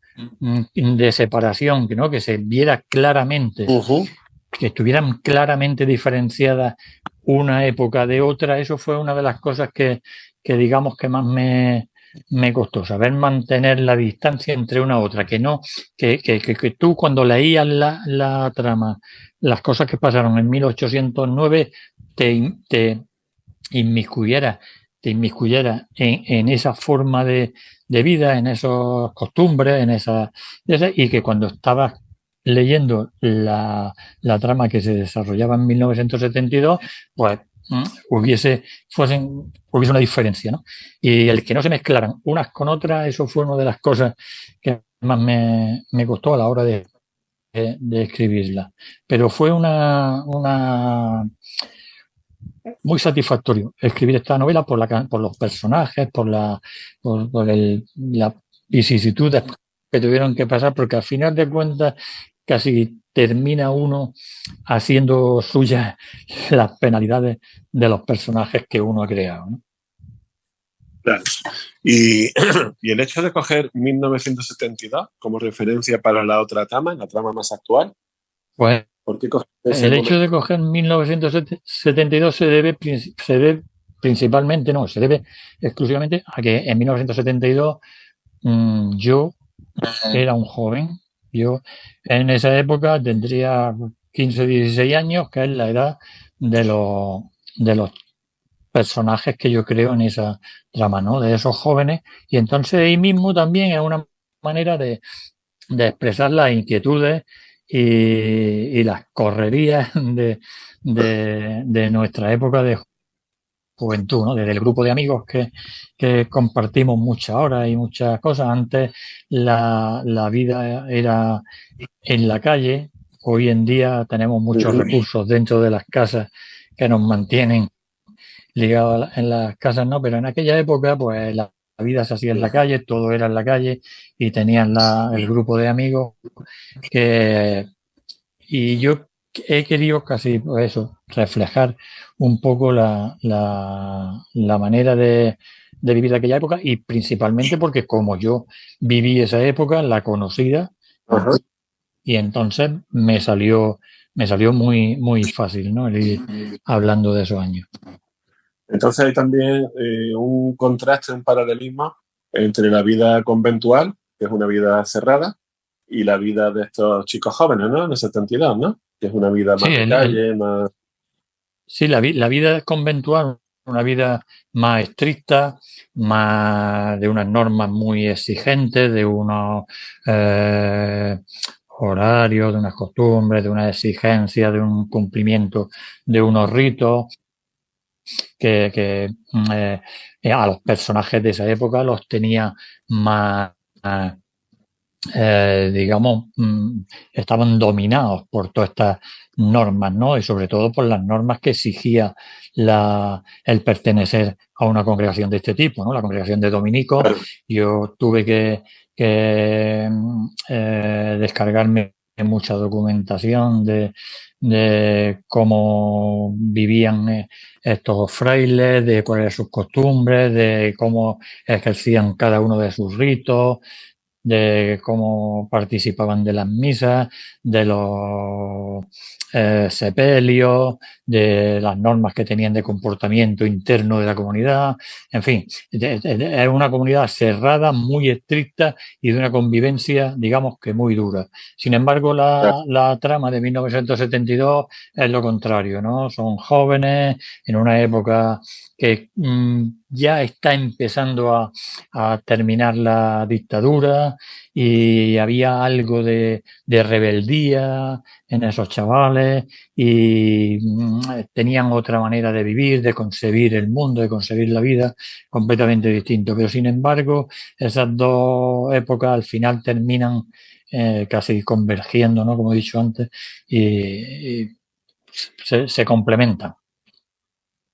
de separación, ¿no? Que se viera claramente, Ujú. que estuvieran claramente diferenciadas una época de otra, eso fue una de las cosas que digamos que más me costó, saber mantener la distancia entre una y otra, que no, que tú cuando leías la trama, las cosas que pasaron en 1809, te inmiscuyera, te inmiscuyera en esa forma de vida, en esas costumbres, y que cuando estabas leyendo trama que se desarrollaba en 1972, pues hubiese una diferencia, ¿no? Y el que no se mezclaran unas con otras, eso fue una de las cosas que más me costó a la hora de escribirla. Pero fue una muy satisfactorio escribir esta novela por los personajes, las vicisitudes que tuvieron que pasar, porque al final de cuentas casi termina uno haciendo suyas las penalidades de los personajes que uno ha creado, ¿no? Claro. Y, y el hecho de coger 1972 como referencia para la otra trama, la trama más actual, Pues ¿por qué coger ese el hecho momento? de coger 1972 se debe principalmente, no, se debe exclusivamente a que en 1972 yo era un joven. Yo en esa época tendría 15 16 años, que es la edad de los personajes que yo creo en esa trama, ¿no? De esos jóvenes. Y entonces ahí mismo también es una manera de expresar las inquietudes y las correrías de nuestra época de juventud, ¿no? Desde el grupo de amigos que compartimos muchas horas y muchas cosas. Antes la vida era en la calle. Hoy en día tenemos muchos recursos dentro de las casas que nos mantienen ligados en las casas, ¿no? Pero en aquella época, pues la vida se hacía en la calle, todo era en la calle y tenían el grupo de amigos que, y yo he querido casi pues eso, reflejar un poco la manera de vivir aquella época y principalmente porque como yo viví esa época, la conocida, Ajá. y entonces me salió muy fácil, ¿no? El ir hablando de esos años. Entonces hay también un contraste, un paralelismo entre la vida conventual, que es una vida cerrada, y la vida de estos chicos jóvenes, ¿no? En el 72, ¿no? Que es una vida Sí, más de calle, más... sí, la vida conventual, una vida más estricta, más de unas normas muy exigentes, de unos eh, horarios, de unas costumbres, de una exigencia, de un cumplimiento de unos ritos que a los personajes de esa época los tenía más, digamos, estaban dominados por todas estas normas, ¿no? Y sobre todo por las normas que exigía el pertenecer a una congregación de este tipo, ¿no? La congregación de dominicos. Claro. Yo tuve que descargarme mucha documentación de cómo vivían estos frailes, de cuáles eran sus costumbres, de cómo ejercían cada uno de sus ritos, de cómo participaban de las misas, de los sepelios, de las normas que tenían de comportamiento interno de la comunidad, en fin, es una comunidad cerrada, muy estricta y de una convivencia, digamos que muy dura. Sin embargo, la trama de 1972 es lo contrario, ¿no? Son jóvenes en una época que ya está empezando a terminar la dictadura, vida y había algo de rebeldía en esos chavales y tenían otra manera de vivir, de concebir el mundo, de concebir la vida completamente distinto. Pero sin embargo, esas dos épocas al final terminan casi convergiendo, ¿no? Como he dicho antes, y se complementan.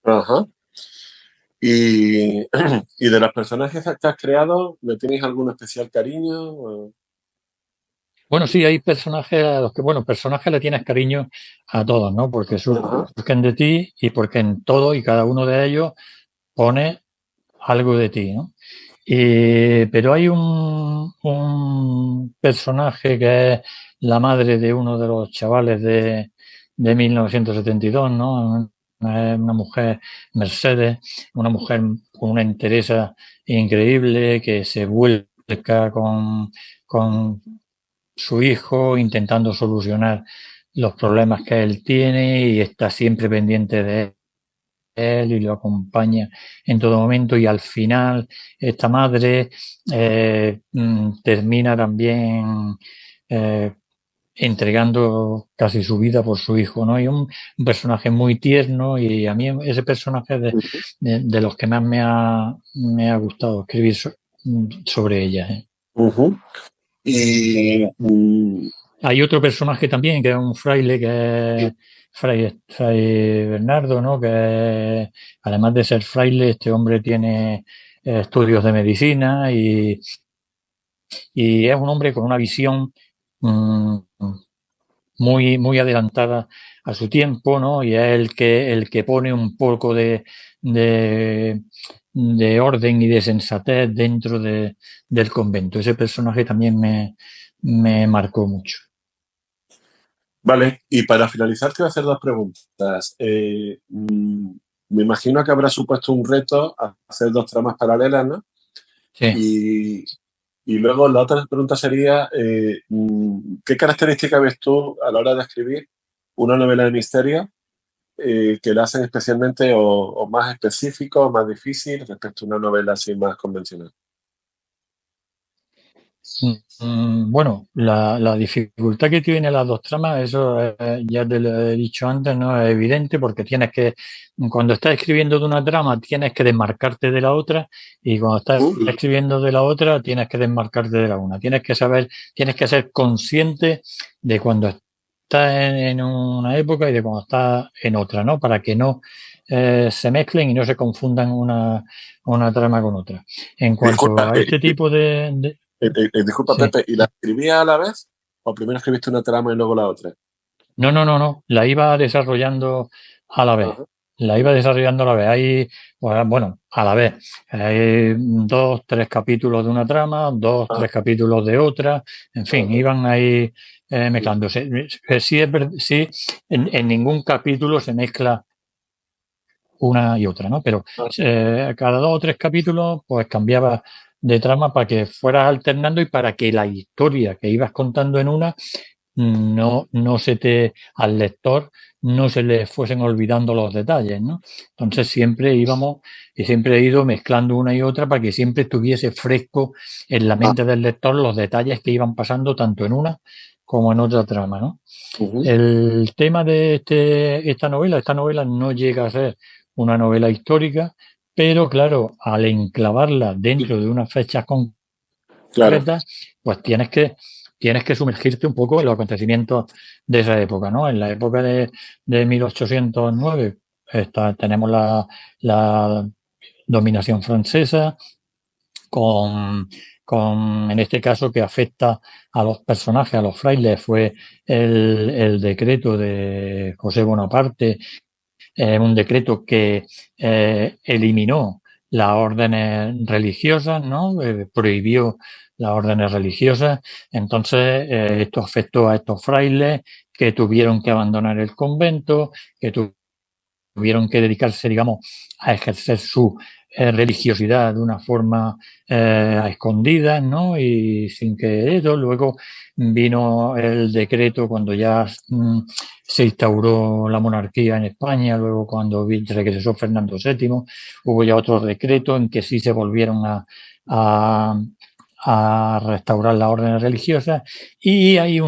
Ajá. Y, y de los personajes que has creado, ¿le tienes algún especial cariño? Bueno, sí, hay personajes a los que, bueno, personajes le tienes cariño a todos, ¿no? Porque surgen de ti y porque en todo y cada uno de ellos pone algo de ti, ¿no? Pero hay un personaje que es la madre de uno de los chavales de 1972, ¿no? Una mujer, Mercedes, una mujer con una entereza increíble que se vuelca con su hijo intentando solucionar los problemas que él tiene y está siempre pendiente de él y lo acompaña en todo momento y al final esta madre termina también entregando casi su vida por su hijo, ¿no? Y un personaje muy tierno y a mí ese personaje de los que más me ha gustado escribir sobre ella. Y Hay otro personaje también que es un fraile que es Fray Bernardo, ¿no? Que además de ser fraile, este hombre tiene estudios de medicina y es un hombre con una visión muy adelantada a su tiempo, ¿no? Y es el que pone un poco de orden y de sensatez dentro del convento. Ese personaje también me marcó mucho. vale, y para finalizar te voy a hacer dos preguntas. Me imagino que habrá supuesto un reto hacer dos tramas paralelas, ¿no? Sí. Y luego la otra pregunta sería, ¿qué características ves tú a la hora de escribir una novela de misterio que la hacen especialmente o más específico o más difícil respecto a una novela así más convencional? Bueno, la dificultad que tienen las dos tramas, eso ya te lo he dicho antes, no es evidente porque cuando estás escribiendo de una trama tienes que desmarcarte de la otra y cuando estás escribiendo de la otra tienes que desmarcarte de la una. Tienes que ser consciente de cuando estás en una época y de cuando estás en otra, ¿no? Para que no se mezclen y no se confundan una trama con otra. En cuanto Disculpa, a este tipo disculpa, sí. Pepe, ¿y la escribías a la vez? ¿O primero escribiste una trama y luego la otra? No. La iba desarrollando a la vez. Ajá. La iba desarrollando a la vez. Bueno, a la vez. Hay 2, 3 capítulos de una trama, 2, 3 capítulos de otra. En fin, iban ahí mezclándose. Sí, en ningún capítulo se mezcla una y otra, ¿no? Pero cada 2 o 3 capítulos, pues cambiaba de trama para que fueras alternando y para que la historia que ibas contando en una no al lector no se le fuesen olvidando los detalles, ¿no? Entonces siempre he ido mezclando una y otra para que siempre estuviese fresco en la mente del lector los detalles que iban pasando tanto en una como en otra trama, ¿no? El tema de esta novela no llega a ser una novela histórica, pero claro, al enclavarla dentro de unas fechas concretas, pues tienes que sumergirte un poco en los acontecimientos de esa época, ¿no? En la época de 1809 tenemos la dominación francesa con, en este caso, que afecta a los personajes, a los frailes, fue el decreto de José Bonaparte, un decreto que eliminó las órdenes religiosas, ¿no? Prohibió las órdenes religiosas. Entonces, esto afectó a estos frailes que tuvieron que abandonar el convento, que tuvieron que dedicarse, digamos, a ejercer su religiosidad de una forma a escondidas, ¿no? Y sin que eso, luego vino el decreto cuando ya se instauró la monarquía en España, luego cuando regresó Fernando VII, hubo ya otro decreto en que sí se volvieron a a restaurar las órdenes religiosas y hay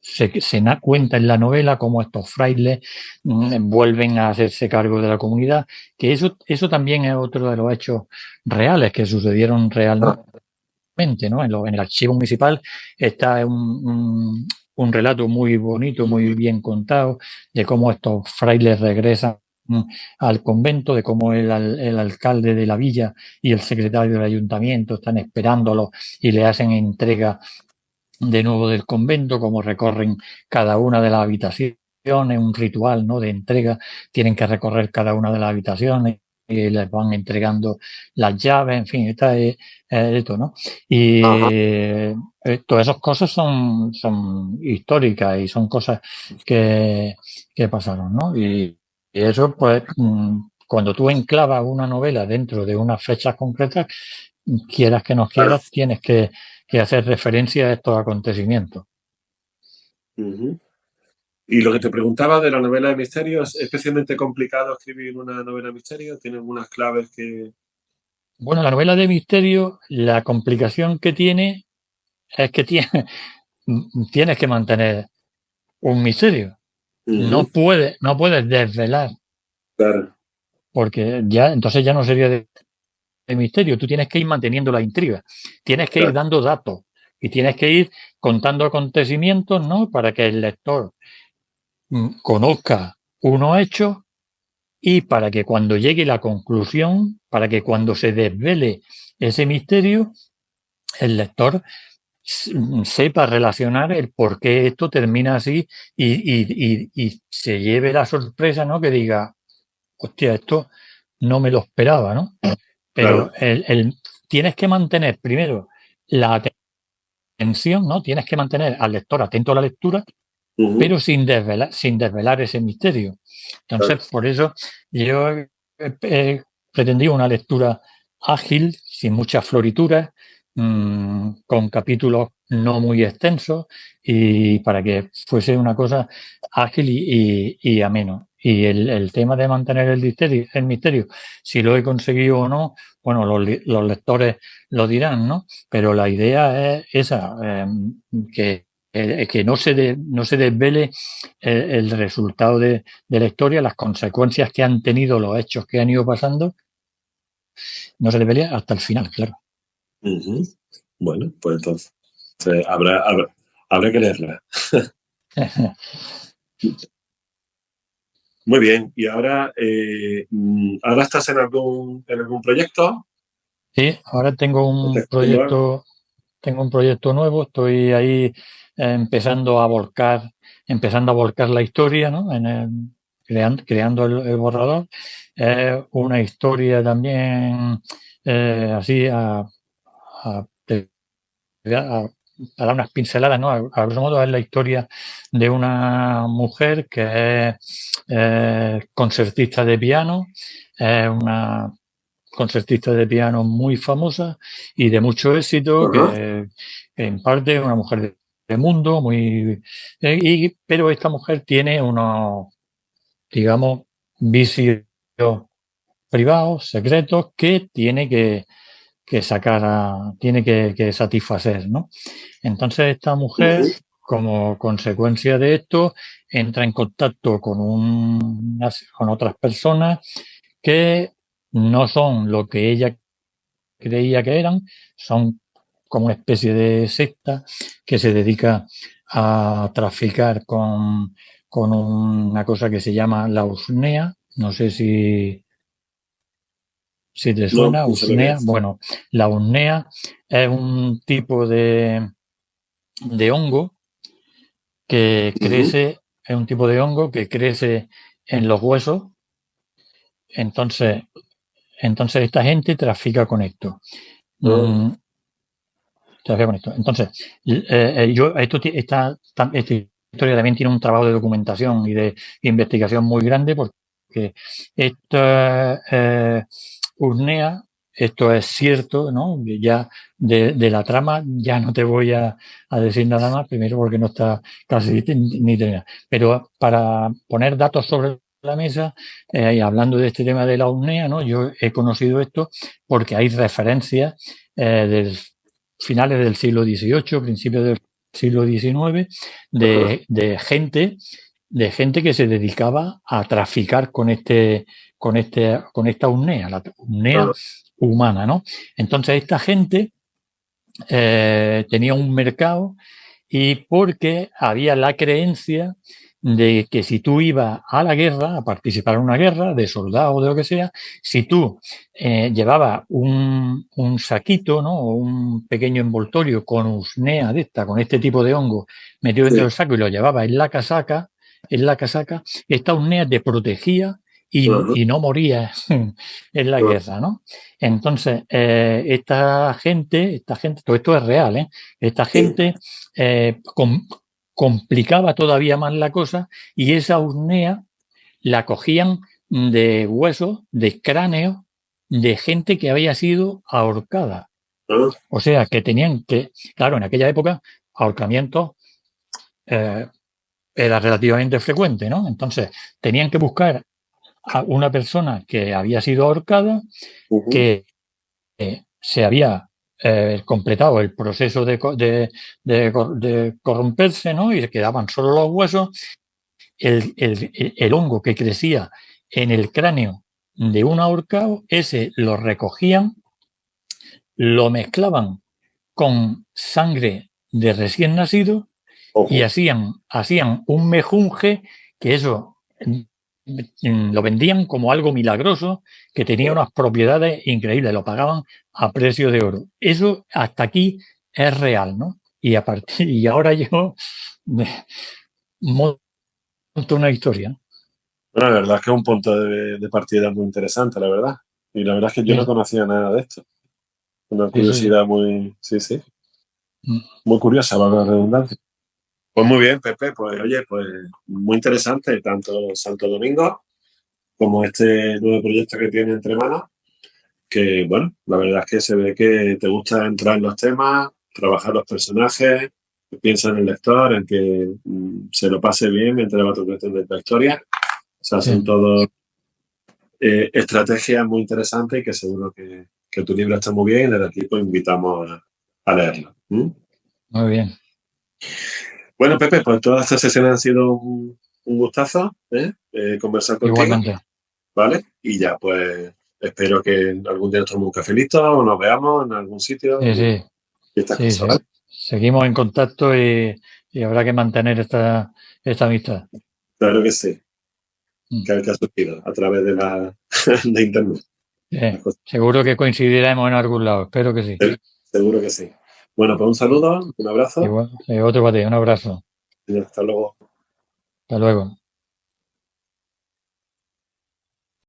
se da cuenta en la novela cómo estos frailes vuelven a hacerse cargo de la comunidad, que eso también es otro de los hechos reales que sucedieron realmente, ¿no? En el archivo municipal está un relato muy bonito, muy bien contado, de cómo estos frailes regresan al convento, de cómo el alcalde de la villa y el secretario del ayuntamiento están esperándolo y le hacen entrega de nuevo del convento, cómo recorren cada una de las habitaciones, un ritual, ¿no?, de entrega, tienen que recorrer cada una de las habitaciones y les van entregando las llaves, en fin, esta es esto, ¿no? Y todas esas cosas son históricas y son cosas que pasaron, ¿no? Y eso, pues, cuando tú enclavas una novela dentro de unas fechas concretas, quieras que no quieras, tienes que hacer referencia a estos acontecimientos. Y lo que te preguntaba de la novela de misterio, ¿es especialmente complicado escribir una novela de misterio? ¿Tiene algunas claves que...? Bueno, la novela de misterio, la complicación que tiene es que tienes que mantener un misterio. No puedes desvelar. Claro. Porque entonces ya no sería de misterio. Tú tienes que ir manteniendo la intriga. Tienes que ir dando datos y tienes que ir contando acontecimientos, ¿no?, para que el lector conozca unos hechos y para que cuando llegue la conclusión, para que cuando se desvele ese misterio, el lector sepa relacionar el por qué esto termina así y se lleve la sorpresa, ¿no?, que diga, hostia, esto no me lo esperaba, ¿no? Pero tienes que mantener primero la atención, ¿no? Tienes que mantener al lector atento a la lectura, pero sin desvelar ese misterio. Entonces, por eso yo he pretendido una lectura ágil, sin muchas florituras, con capítulos no muy extensos y para que fuese una cosa ágil y ameno. Y el tema de mantener el misterio, si lo he conseguido o no, bueno, los lectores lo dirán, ¿no? Pero la idea es esa, que no se desvele el resultado de la historia, las consecuencias que han tenido los hechos que han ido pasando, no se desvele hasta el final, claro. Bueno, pues entonces habrá que leerla. Muy bien. ¿Y ahora estás en algún proyecto? Sí, ahora tengo un proyecto nuevo, estoy ahí empezando a volcar la historia, ¿no?, creando el borrador. Una historia también así para dar unas pinceladas, ¿no? A grosso modo es la historia de una mujer que es concertista de piano, es una concertista de piano muy famosa y de mucho éxito, que en parte es una mujer de mundo, pero esta mujer tiene unos, digamos, vicios privados, secretos, que tiene que tiene que satisfacer, ¿no? Entonces esta mujer, como consecuencia de esto, entra en contacto con otras personas que no son lo que ella creía que eran, son como una especie de secta que se dedica a traficar con una cosa que se llama la usnea. No sé si te suena, no, usnea. Bueno, la usnea es un tipo de hongo que crece, es un tipo de hongo que crece en los huesos. Entonces esta gente trafica con esto. Entonces, esta historia también tiene un trabajo de documentación y de investigación muy grande, porque esta urnea, esto es cierto, ¿no? Ya de la trama ya no te voy a decir nada más, primero porque no está casi ni terminada. Pero para poner datos sobre la mesa y hablando de este tema de la UNEA, ¿no? Yo he conocido esto porque hay referencias de finales del siglo XVIII, principios del siglo XIX, de gente que se dedicaba a traficar con esta UNEA, la UNEA humana, ¿no? Entonces esta gente tenía un mercado y porque había la creencia de que si tú ibas a la guerra, a participar en una guerra, de soldado o de lo que sea, si tú llevabas un saquito, ¿no? O un pequeño envoltorio con usnea de esta, con este tipo de hongo metido dentro del saco y lo llevabas en la casaca, esta usnea te protegía y no morías en la guerra, ¿no? Entonces, esta gente, todo esto es real, ¿eh? Esta gente complicaba todavía más la cosa y esa usnea la cogían de huesos, de cráneos, de gente que había sido ahorcada. O sea, que tenían que, claro, en aquella época, ahorcamiento era relativamente frecuente, ¿no? Entonces, tenían que buscar a una persona que había sido ahorcada, que se había completado el proceso de corromperse, ¿no? Y se quedaban solo los huesos. El hongo que crecía en el cráneo de un ahorcado, ese lo recogían, lo mezclaban con sangre de recién nacido y hacían un mejunje que eso lo vendían como algo milagroso que tenía unas propiedades increíbles, lo pagaban a precio de oro. Eso hasta aquí es real, ¿no? Y ahora yo monto una historia. Bueno, la verdad es que es un punto de partida muy interesante, la verdad. Y la verdad es que yo no conocía nada de esto. Una curiosidad muy, sí, muy curiosa, valga la redundancia. Pues muy bien, Pepe, pues oye, pues muy interesante tanto Santo Domingo como este nuevo proyecto que tiene entre manos, que bueno, la verdad es que se ve que te gusta entrar en los temas, trabajar los personajes, piensa en el lector, en que se lo pase bien mientras va transmitiendo la historia. O sea, son todos estrategias muy interesantes y que seguro que tu libro está muy bien y desde aquí pues invitamos a leerlo. Muy bien. Bueno, Pepe, pues todas estas sesiones han sido un gustazo conversar contigo. Igualmente. ¿Vale? Y ya, pues espero que algún día nos tomemos un cafelito o nos veamos en algún sitio. Sí. Y estas cosas, ¿vale? Seguimos en contacto y habrá que mantener esta amistad. Claro que sí. Que ha surgido a través de internet. Seguro que coincidiremos en algún lado, espero que sí. Seguro que sí. Bueno, pues un saludo, un abrazo. Igual, otro para ti, un abrazo. Y hasta luego. Hasta luego.